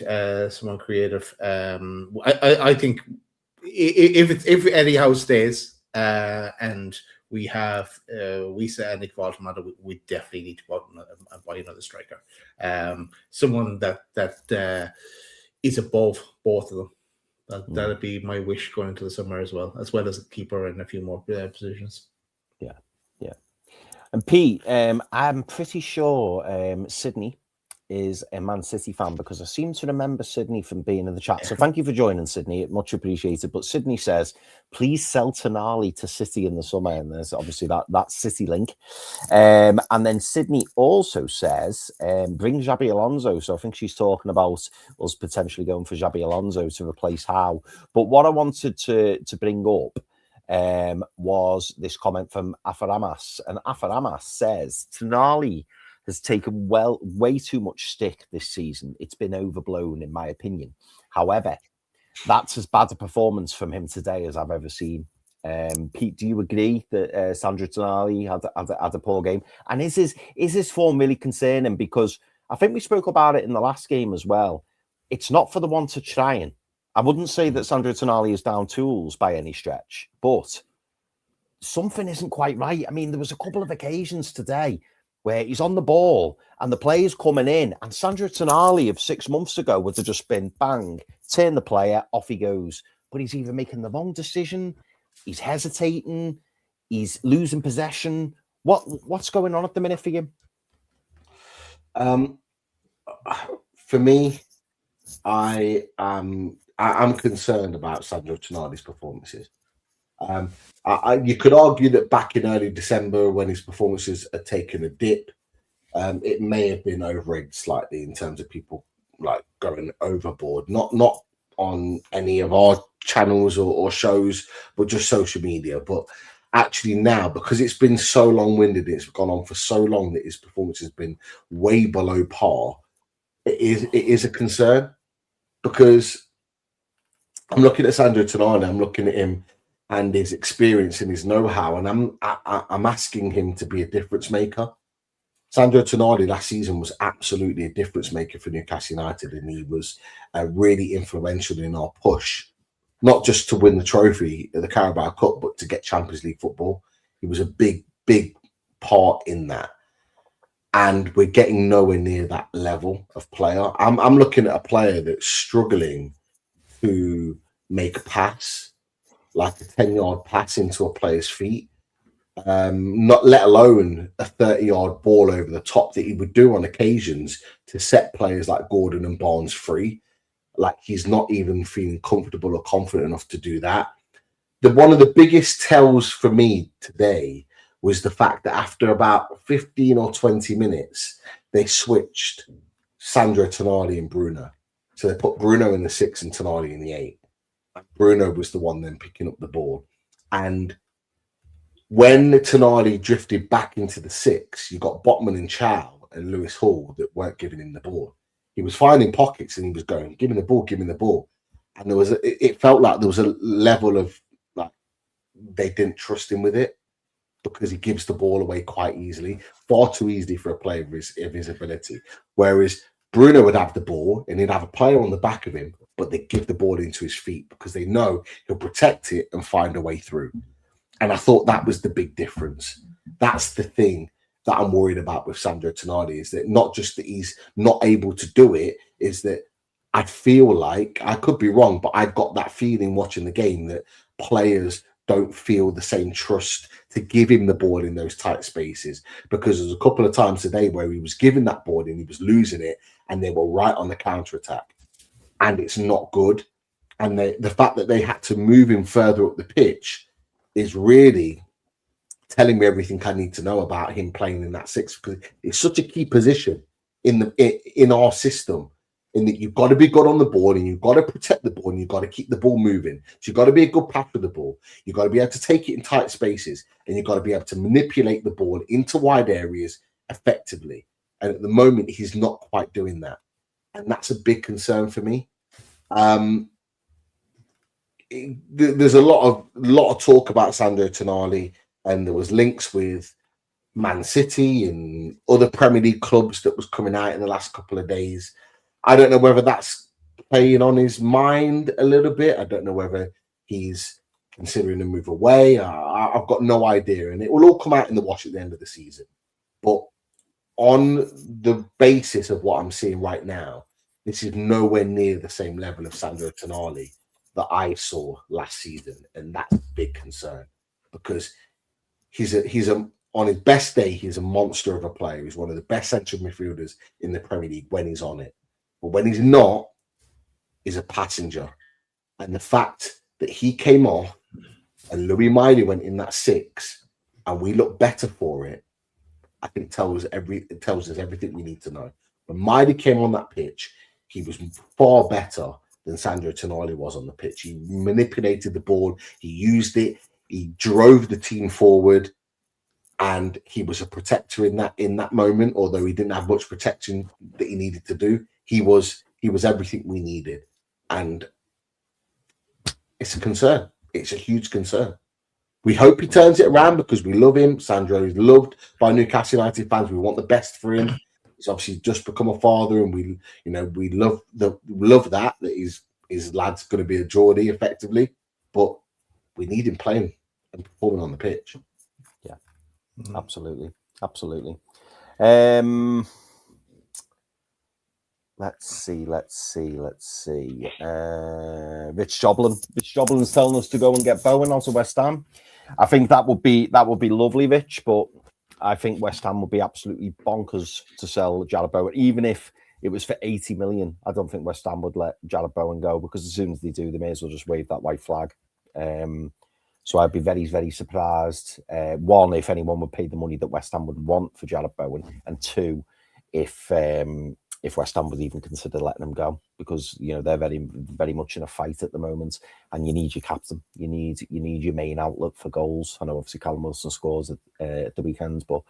Speaker 1: someone creative. I think if Eddie Howe stays and we have Wissa and Nick Woltemade, we definitely need to go out and buy another striker. Someone that is above both of them. That'd be my wish going into the summer as well as a keeper and a few more positions.
Speaker 3: Yeah. And Pete, I'm pretty sure Sydney is a Man City fan, because I seem to remember Sydney from being in the chat. So thank you for joining, Sydney. Much appreciated. But Sydney says, please sell Tanali to City in the summer. And there's obviously that City link. And then Sydney also says, bring Xabi Alonso. So I think she's talking about us potentially going for Xabi Alonso to replace Howe. But what I wanted to bring up was this comment from Afaramas. And Afaramas says, Tanali has taken way too much stick this season. It's been overblown, in my opinion. However, that's as bad a performance from him today as I've ever seen. Pete, do you agree that Sandro Tonali had a poor game? And is his form really concerning? Because I think we spoke about it in the last game as well. It's not for the one to trying. I wouldn't say that Sandro Tonali is down tools by any stretch, but something isn't quite right. I mean, there was a couple of occasions today where he's on the ball and the player's coming in, and Sandro Tonali of 6 months ago would have just been bang, turn the player, off he goes. But he's either making the wrong decision, he's hesitating, he's losing possession. What's going on at the minute for you?
Speaker 2: For me, I'm concerned about Sandro Tonali's performances. You could argue that back in early December, when his performances had taken a dip, it may have been overrated slightly in terms of people like going overboard. Not on any of our channels or shows, but just social media. But actually now, because it's been so long-winded, it's gone on for so long that his performance has been way below par. It is a concern, because I'm looking at Sandro Tonali, I'm looking at him and his experience and his know-how, and I'm asking him to be a difference maker. Sandro Tonali last season was absolutely a difference maker for Newcastle United, and he was really influential in our push, not just to win the trophy at the Carabao Cup, but to get Champions League football. He was a big part in that, and we're getting nowhere near that level of player. I'm looking at a player that's struggling to make a pass, like a 10-yard pass into a player's feet, not let alone a 30-yard ball over the top that he would do on occasions to set players like Gordon and Barnes free. Like, he's not even feeling comfortable or confident enough to do that. One of the biggest tells for me today was the fact that after about 15 or 20 minutes, they switched Sandro Tonali and Bruno. So they put Bruno in the 6 and Tonali in the 8. Bruno was the one then picking up the ball. And when Tanali drifted back into the 6, you got Botman and Chow and Lewis Hall that weren't giving him the ball. He was finding pockets and he was going, give me the ball, give me the ball. And it felt like there was a level of, like, they didn't trust him with it, because he gives the ball away quite easily, far too easily for a player of his ability. Whereas Bruno would have the ball and he'd have a player on the back of him, but they give the ball into his feet because they know he'll protect it and find a way through. And I thought that was the big difference. That's the thing that I'm worried about with Sandro Tonali, is that not just that he's not able to do it, is that I feel like, I could be wrong, but I got that feeling watching the game that players don't feel the same trust to give him the ball in those tight spaces, because there's a couple of times today where he was giving that ball and he was losing it and they were right on the counter attack, and it's not good. And the fact that they had to move him further up the pitch is really telling me everything I need to know about him playing in that 6, because it's such a key position in our system, in that you've got to be good on the ball and you've got to protect the ball and you've got to keep the ball moving. So you've got to be a good passer of the ball. You've got to be able to take it in tight spaces, and you've got to be able to manipulate the ball into wide areas effectively. And at the moment, he's not quite doing that. And that's a big concern for me. There's a lot of talk about Sandro Tonali, and there was links with Man City and other Premier League clubs that was coming out in the last couple of days. I don't know whether that's playing on his mind a little bit. I don't know whether he's considering a move away. I've got no idea, and it will all come out in the wash at the end of the season. But on the basis of what I'm seeing right now, this is nowhere near the same level of Sandro Tonali that I saw last season, and that's a big concern because he's on his best day, he's a monster of a player. He's one of the best central midfielders in the Premier League when he's on it. But when he's not, he's a passenger. And the fact that he came off and Lewis Miley went in that 6 and we look better for it, I think it tells us everything we need to know. When Miley came on that pitch, he was far better than Sandro Tonali was on the pitch. He manipulated the ball, he used it, he drove the team forward, and he was a protector in that moment. Although he didn't have much protection that he needed to do, he was everything we needed, and it's a concern. It's a huge concern. We hope he turns it around because we love him. Sandro is loved by Newcastle United fans. We want the best for him. He's obviously just become a father, and we love that his lad's going to be a Geordie effectively. But we need him playing and performing on the pitch.
Speaker 3: Yeah, absolutely. Let's see. Rich Joblin's telling us to go and get Bowen onto West Ham. I think that would be lovely, Rich, but I think West Ham would be absolutely bonkers to sell Jarrod Bowen, even if it was for 80 million. I don't think West Ham would let Jarrod Bowen go, because as soon as they do, they may as well just wave that white flag. So I'd be very, very surprised. One, if anyone would pay the money that West Ham would want for Jarrod Bowen, and two, if West Ham would even consider letting him go, because they're very, very much in a fight at the moment, and you need your captain, you need your main outlet for goals. I know obviously Callum Wilson scores at the weekends, but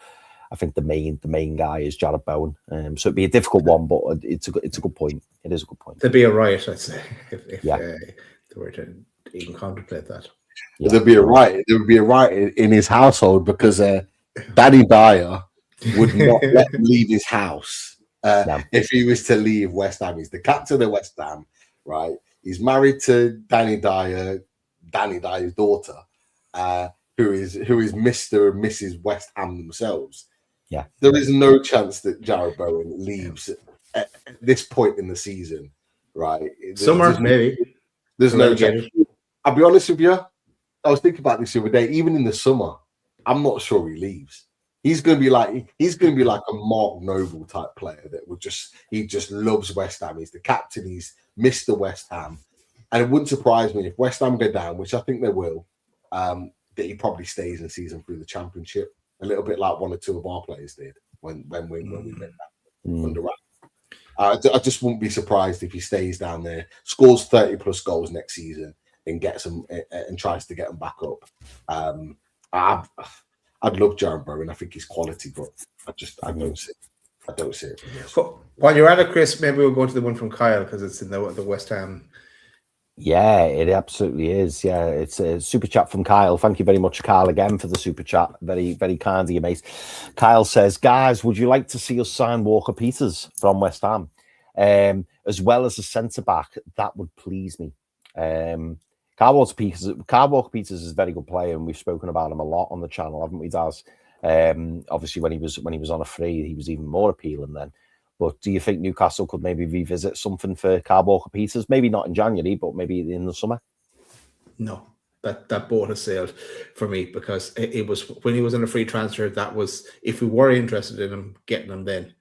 Speaker 3: I think the main guy is Jarrod Bowen. So it'd be a difficult one, but it's a good point. It is a good point.
Speaker 1: There'd be a riot, I'd say, if they were to even contemplate that.
Speaker 2: Yeah. There'd be a riot. There would be a riot in his household because Danny Dyer would not let him leave his house. If he was to leave West Ham. He's the captain of West Ham, right? He's married to Danny Dyer's daughter, who is Mr. and Mrs. West Ham themselves.
Speaker 3: Yeah,
Speaker 2: there is no chance that Jarrod Bowen leaves at this point in the season, right?
Speaker 1: Maybe.
Speaker 2: There's no chance. I'll be honest with you. I was thinking about this the other day. Even in the summer, I'm not sure he leaves. He's going to be like a Mark Noble type player that he just loves West Ham. He's the captain. He's Mr. West Ham, and it wouldn't surprise me if West Ham go down, which I think they will. That he probably stays and sees them through the Championship, a little bit like one or two of our players did when we made that under wrap. I just wouldn't be surprised if he stays down there, scores 30 plus goals next season, and gets them and tries to get them back up. I'd love Jarrod Bowen. I think he's quality, but I don't see it.
Speaker 1: So, while you're at it, Chris, maybe we'll go to the one from Kyle because it's in the West Ham.
Speaker 3: Yeah, it absolutely is. Yeah, it's a super chat from Kyle. Thank you very much, Kyle, again for the super chat. Very, very kind of you, mate. Kyle says, guys, would you like to see us sign Walker Peters from West Ham, as well as a centre back? That would please me. Kyle Walker Peters is a very good player, and we've spoken about him a lot on the channel, haven't we, Daz? Obviously, when he was on a free, he was even more appealing then. But do you think Newcastle could maybe revisit something for Kyle Walker Peters? Maybe not in January, but maybe in the summer. No,
Speaker 1: that boat has sailed for me, because it was when he was in a free transfer. That was, if we were interested in him, getting him then,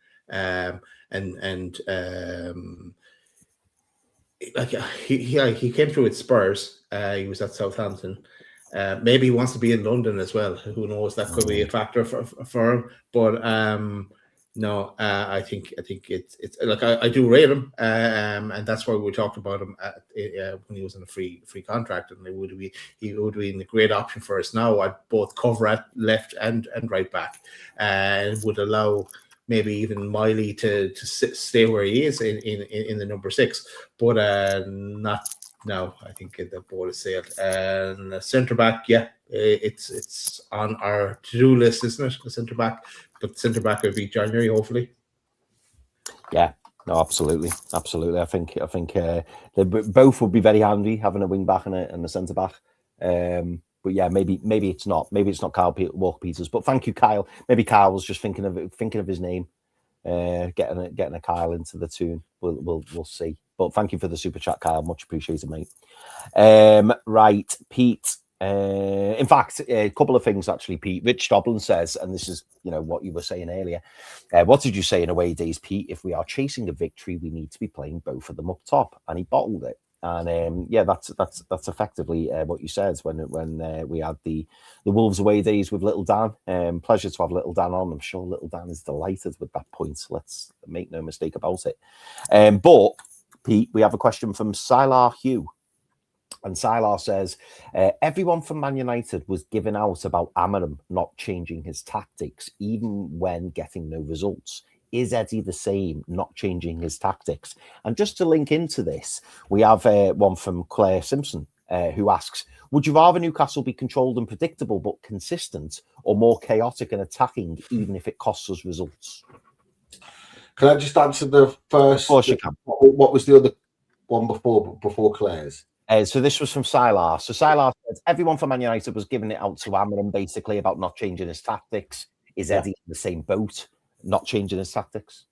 Speaker 1: like he came through with Spurs. He was at Southampton. Maybe he wants to be in London as well. Who knows? That could be a factor for him. But no, I think it's like I do rate him, and that's why we talked about him when he was in a free contract, and he would be a great option for us now at both cover at left and right back, and would allow maybe even Miley to stay where he is in the number 6, but not now. I think the ball is sailed. And centre back, it's on our to-do list, isn't it? The centre back, but centre back will be January, hopefully.
Speaker 3: Yeah, no, absolutely. I think they both would be very handy, having a wing back and a centre back. But yeah, maybe it's not Kyle Walker Peters. But thank you, Kyle. Maybe Kyle was just thinking of his name. getting a Kyle into the tune. We'll see. But thank you for the super chat, Kyle. Much appreciated, mate. Right, Pete. In fact, a couple of things actually, Pete. Rich Doblin says, and this is what you were saying earlier. What did you say in away days, Pete? If we are chasing a victory, we need to be playing both of them up top, and he bottled it. And that's effectively what you said when we had the Wolves away days with Little Dan. Pleasure to have Little Dan on. I'm sure Little Dan is delighted with that point. Let's make no mistake about it. But Pete, we have a question from Sylar Hugh. And Sylar says, everyone from Man United was given out about Amarim not changing his tactics, even when getting no results. Is Eddie the same, not changing his tactics? And just to link into this, we have one from Claire Simpson, who asks, would you rather Newcastle be controlled and predictable but consistent, or more chaotic and attacking, even if it costs us results?
Speaker 2: Can I just answer the first?
Speaker 3: Of course you can.
Speaker 2: What was the other one before Claire's?
Speaker 3: So this was from Sylar. So Sylar says, everyone from Man United was giving it out to Amarim, basically, about not changing his tactics. Is Eddie in the same boat, not changing his tactics?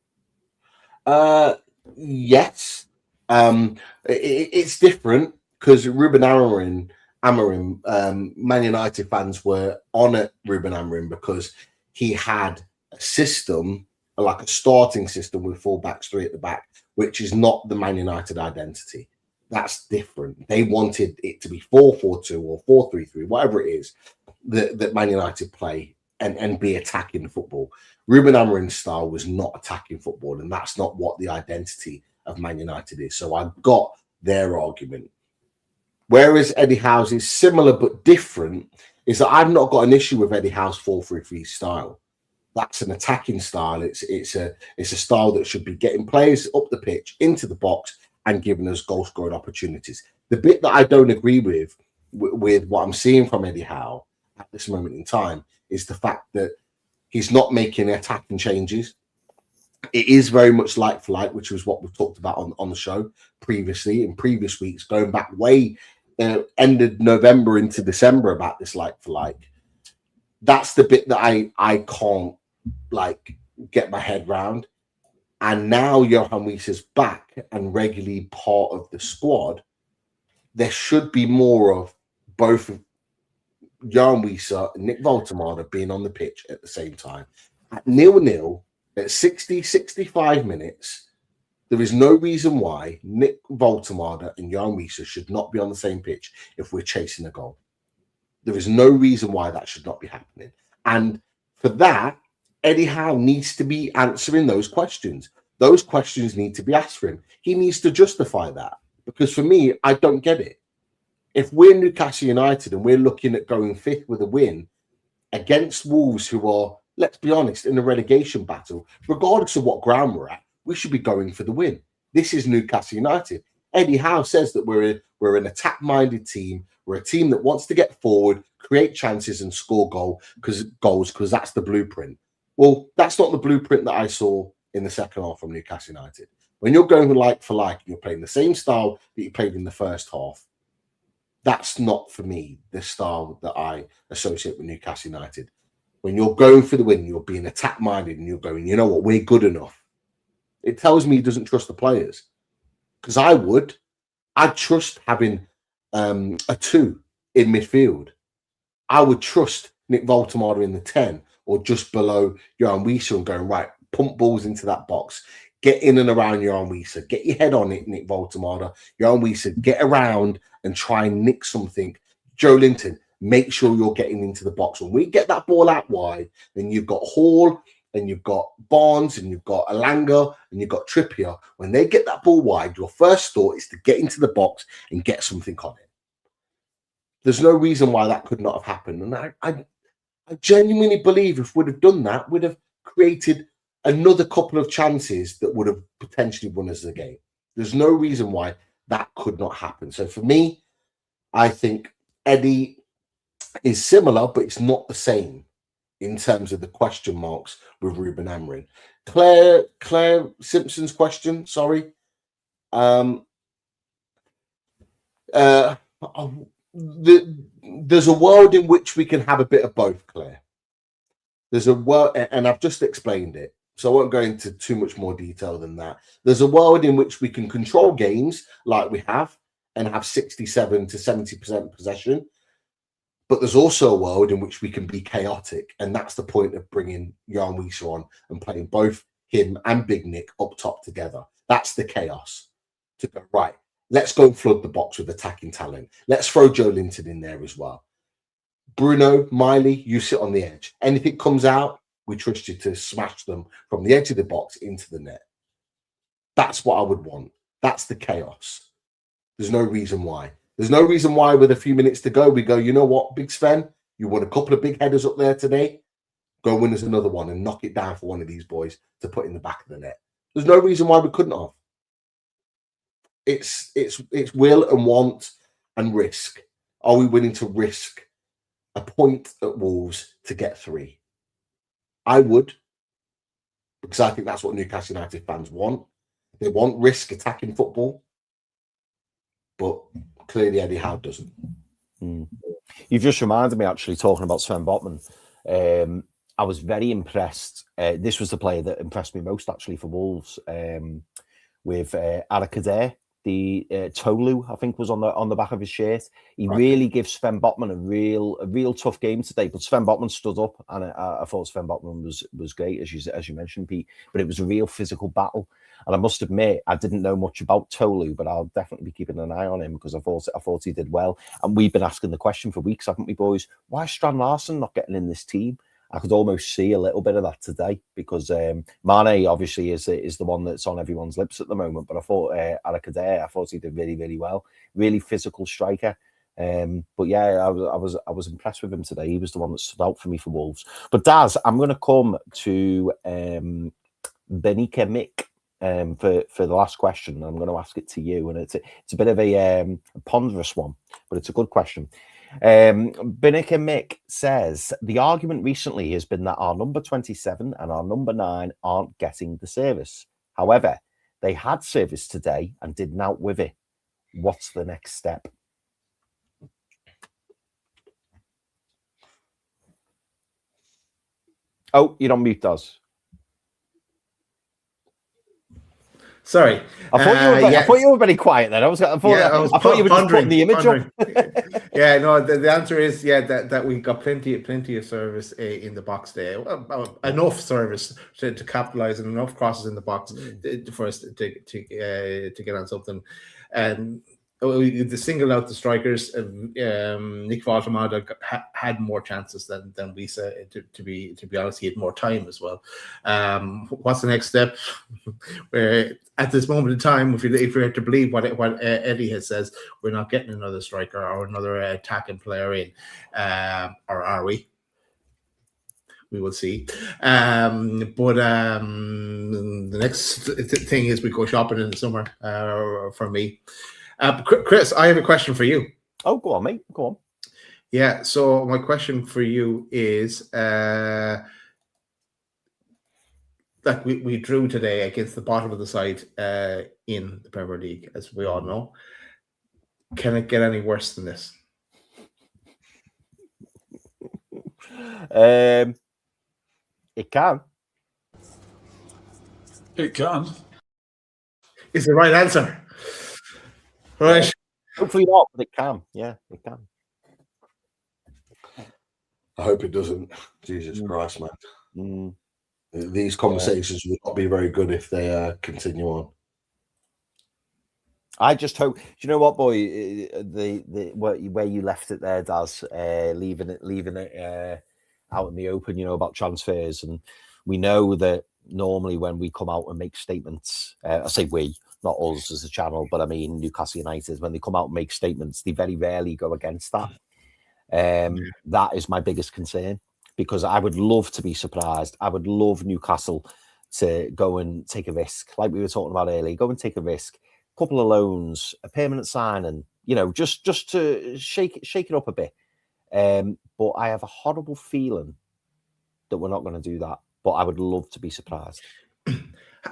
Speaker 2: Yes. It's different because Ruben Amorim, Man United fans were on at Ruben Amorim because he had a system, like a starting system with full backs, three at the back, which is not the Man United identity. That's different. They wanted it to be 4-4-2 or 4-3-3, whatever it is that Man United play and be attacking football. Ruben Amorim's style was not attacking football, and that's not what the identity of Man United is. So I got their argument. Whereas Eddie Howe's is similar but different, is that I've not got an issue with Eddie Howe's 4-3-3 style. That's an attacking style. It's a style that should be getting players up the pitch, into the box, and giving us goal scoring opportunities. The bit that I don't agree with what I'm seeing from Eddie Howe at this moment in time is the fact that he's not making attacking changes. It is very much like for like, which was what we've talked about on the show previously, in previous weeks, going back way ended November into December about this like for like. That's the bit that I can't get my head round. And now Yoane Wissa's back and regularly part of the squad. There should be more of both Yoane Wissa and Nick Woltemade being on the pitch at the same time. At 0-0, at 65 minutes, there is no reason why Nick Woltemade and Yoane Wissa should not be on the same pitch if we're chasing a goal. There is no reason why that should not be happening. And for that, Eddie Howe needs to be answering those questions. Those questions need to be asked for him. He needs to justify that. Because for me, I don't get it. If we're Newcastle United and we're looking at going fifth with a win against Wolves, who are, let's be honest, in a relegation battle, regardless of what ground we're at, we should be going for the win. This is Newcastle United. Eddie Howe says that we're an attack-minded team. We're a team that wants to get forward, create chances, and score goals because that's the blueprint. Well, that's not the blueprint that I saw in the second half from Newcastle United. When you're going like for like, you're playing the same style that you played in the first half. That's not, for me, the style that I associate with Newcastle United. When you're going for the win, you're being attack-minded and you're going, you know what, we're good enough. It tells me he doesn't trust the players. Because I'd trust having a 2 in midfield. I would trust Nick Woltemade in the 10 or just below Yoane Wissa and going, right, pump balls into that box. Get in and around Yoane Wissa. Get your head on it, Nick Woltemade. Yoane Wissa, get around and try and nick something. Joe Linton, make sure you're getting into the box. When we get that ball out wide, then you've got Hall and you've got Barnes and you've got Alanga and you've got Trippier. When they get that ball wide, your first thought is to get into the box and get something on it. There's no reason why that could not have happened. And I genuinely believe if we'd have done that, we'd have created another couple of chances that would have potentially won us the game. There's no reason why that could not happen. So for me, I think Eddie is similar, but it's not the same in terms of the question marks with Ruben Amorim. Claire Simpson's question, sorry. There's a world in which we can have a bit of both, Claire. There's a world, and I've just explained it. So I won't go into too much more detail than that. There's a world in which we can control games like we have and have 67 to 70% possession. But there's also a world in which we can be chaotic. And that's the point of bringing Yoane Wissa on and playing both him and Big Nick up top together. That's the chaos. To go, right, let's go and flood the box with attacking talent. Let's throw Joe Linton in there as well. Bruno, Miley, you sit on the edge. Anything comes out, we trust you to smash them from the edge of the box into the net. That's what I would want. That's the chaos. There's no reason why. There's no reason why with a few minutes to go, we go, you know what, Big Sven, you won a couple of big headers up there today. Go win us another one and knock it down for one of these boys to put in the back of the net. There's no reason why we couldn't have. It's will and want and risk. Are we willing to risk a point at Wolves to get 3? I would, because I think that's what Newcastle United fans want. They want risk attacking football, but clearly Eddie Howe doesn't.
Speaker 3: You've just reminded me, actually, talking about Sven Botman. I was very impressed. This was the player that impressed me most, actually, for Wolves, with Arakader. The Tolu, I think, was on the back of his shirt. He really gives Sven Botman a real tough game today. But Sven Botman stood up, and I thought Sven Botman was great, as you mentioned, Pete. But it was a real physical battle. And I must admit, I didn't know much about Tolu, but I'll definitely be keeping an eye on him because I thought he did well. And we've been asking the question for weeks, haven't we, boys? Why is Strand Larsen not getting in this team? I could almost see a little bit of that today because Mane obviously is the one that's on everyone's lips at the moment. But I thought Arakader, I thought he did really, really well. Really physical striker. But yeah, I was impressed with him today. He was the one that stood out for me for Wolves. But Daz, I'm going to come to Benika Mick for the last question. I'm going to ask it to you, and it's a bit of a ponderous one, but it's a good question. Benika Mick says the argument recently has been that our number 27 and our number 9 aren't getting the service. However, they had service today and didn't out with it. What's the next step? Oh, you're on mute, Daz.
Speaker 1: Sorry,
Speaker 3: I thought you were very quiet then. I thought you were just putting the image up.
Speaker 1: Yeah, no. The answer is that we got plenty of service in the box there. Enough service to capitalize and enough crosses in the box for us to get on something. And the single out the strikers. Nick Woltemade had more chances than Wissa. To be honest, he had more time as well. What's the next step? Where at this moment in time, if you're to believe what Eddie has says, we're not getting another striker or another attacking player in, or are we? We will see. But the next thing is we go shopping in the summer. For me. Chris, I have a question for you.
Speaker 3: Oh, go on, mate. Go on.
Speaker 1: Yeah, so my question for you is that we drew today against the bottom of the side in the Premier League, as we all know. Can it get any worse than this?
Speaker 3: It can.
Speaker 4: It can.
Speaker 1: Is the right answer. Right.
Speaker 3: Hopefully not, but it can. Yeah, it can.
Speaker 2: I hope it doesn't. Jesus Christ, man. These conversations would not be very good if they continue on.
Speaker 3: I just hope. Do you know what, boy? Where you left it there, Daz, leaving it out in the open. About transfers, and we know that normally when we come out and make statements, I say we, not us as a channel, but I mean Newcastle United, when they come out and make statements, they very rarely go against that. That is my biggest concern, because I would love to be surprised. I would love Newcastle to go and take a risk, like we were talking about earlier. Go and take a risk, a couple of loans, a permanent signing, just to shake it up a bit. But I have a horrible feeling that we're not going to do that. But I would love to be surprised.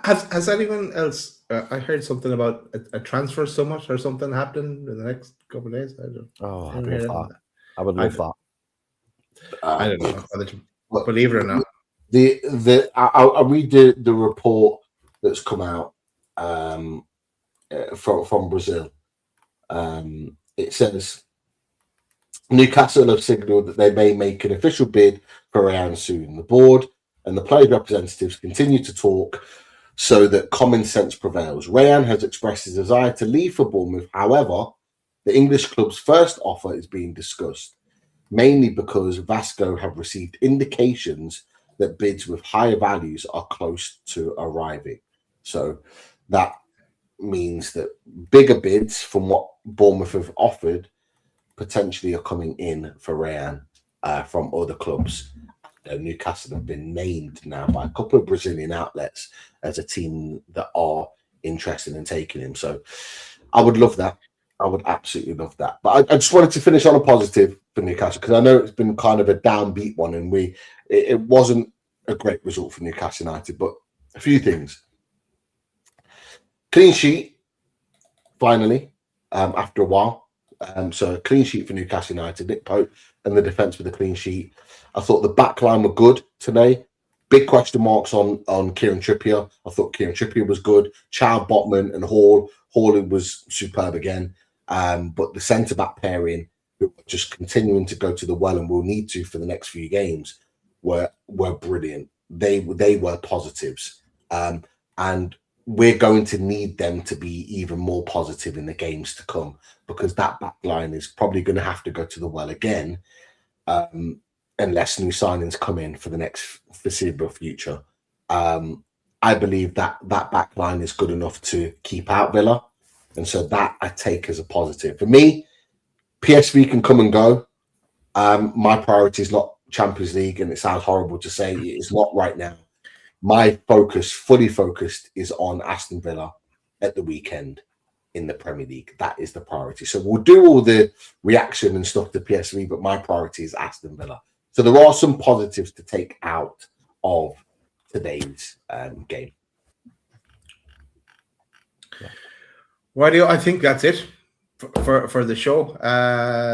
Speaker 1: Has anyone else? I heard something about a transfer summit or something happening in the next couple of days. I don't.
Speaker 3: Oh, I'd love that. I would love that.
Speaker 1: I don't know whether to believe it or not.
Speaker 2: I'll read the report that's come out from Brazil. It says Newcastle have signalled that they may make an official bid for Rayan soon. The board and the players' representatives continue to talk so that common sense prevails. Rayan has expressed his desire to leave for Bournemouth. However, the English club's first offer is being discussed, mainly because Vasco have received indications that bids with higher values are close to arriving. So that means that bigger bids from what Bournemouth have offered potentially are coming in for Rayan from other clubs. Newcastle have been named now by a couple of Brazilian outlets as a team that are interested in taking him. So I would love that. I would absolutely love that. But I just wanted to finish on a positive for Newcastle, because I know it's been kind of a downbeat one, and it wasn't a great result for Newcastle United. But a few things. Clean sheet, finally, after a while. So a clean sheet for Newcastle United. Nick Pope and the defence with a clean sheet. I thought the back line were good today. Big question marks on Kieran Trippier. I thought Kieran Trippier was good. Chow, Botman and Hall. Hall was superb again. But the centre-back pairing, who are just continuing to go to the well and will need to for the next few games, were brilliant. They were positives. And we're going to need them to be even more positive in the games to come, because that back line is probably going to have to go to the well again, unless new signings come in for the next foreseeable future. I believe that back line is good enough to keep out Villa. And so that I take as a positive. For me, PSV can come and go. My priority is not Champions League, and it sounds horrible to say, it's not right now. My focus, fully focused, is on Aston Villa at the weekend in the Premier League. That is the priority. So we'll do all the reaction and stuff to PSV, but my priority is Aston Villa. So there are some positives to take out of today's game.
Speaker 1: Well, I think that's it for the show.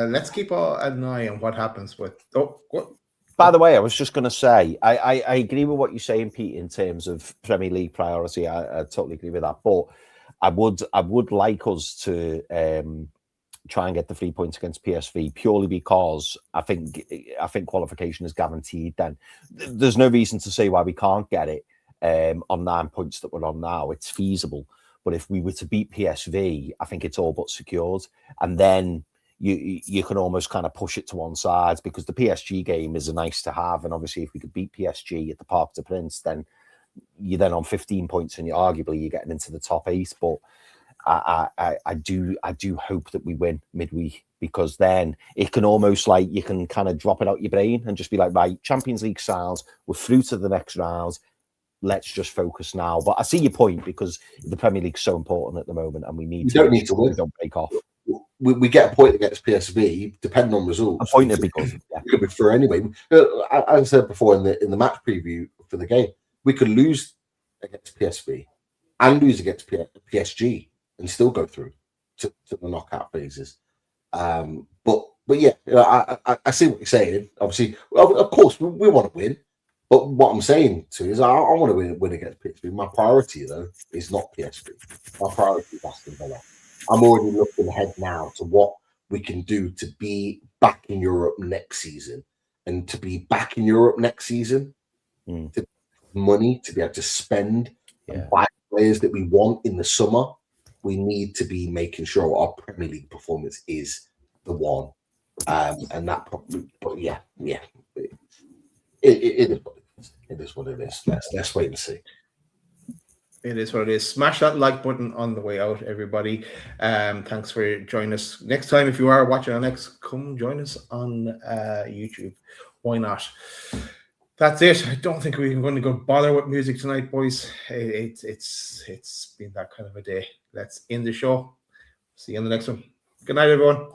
Speaker 1: Let's keep an eye on what happens with. What?
Speaker 3: By the way, I was just going to say, I agree with what you're saying, Pete, in terms of Premier League priority. I totally agree with that. But I would like us to try and get the 3 points against PSV, purely because I think qualification is guaranteed. Then there's no reason to say why we can't get it on 9 points that we're on now. It's feasible. But if we were to beat PSV, I think it's all but secured. And then you can almost kind of push it to one side, because the PSG game is a nice to have. And obviously, if we could beat PSG at the Parc des Princes, then you're then on 15 points and you're getting into the top 8. But I do hope that we win midweek, because then it can almost, like, you can kind of drop it out your brain and just be like, right, Champions League sounds, we're through to the next round. Let's just focus now. But I see your point, because the Premier League's so important at the moment, and we don't need to win. Don't break off.
Speaker 2: We get a point against PSV, depending on results.
Speaker 3: A point because
Speaker 2: we could be through anyway. As I said before in the match preview for the game, we could lose against PSV and lose against PSG and still go through to the knockout phases. But yeah, I see what you're saying. Obviously, of course, we want to win. But what I'm saying too is I want to win against PSV. My priority, though, is not PSV. My priority is Aston Villa. I'm already looking ahead now to what we can do to be back in Europe next season. And to be back in Europe next season, to money to be able to spend and buy players that we want in the summer, we need to be making sure our Premier League performance is the one. And that probably, but yeah, it is what it is. Let's wait and see.
Speaker 1: It is what it is. Smash that like button on the way out, everybody. Thanks for joining us. Next time, if you are watching on X, come join us on YouTube. Why not? That's it. I don't think we're going to go bother with music tonight, boys. It's been that kind of a day. Let's end the show. See you on the next one. Good night, everyone.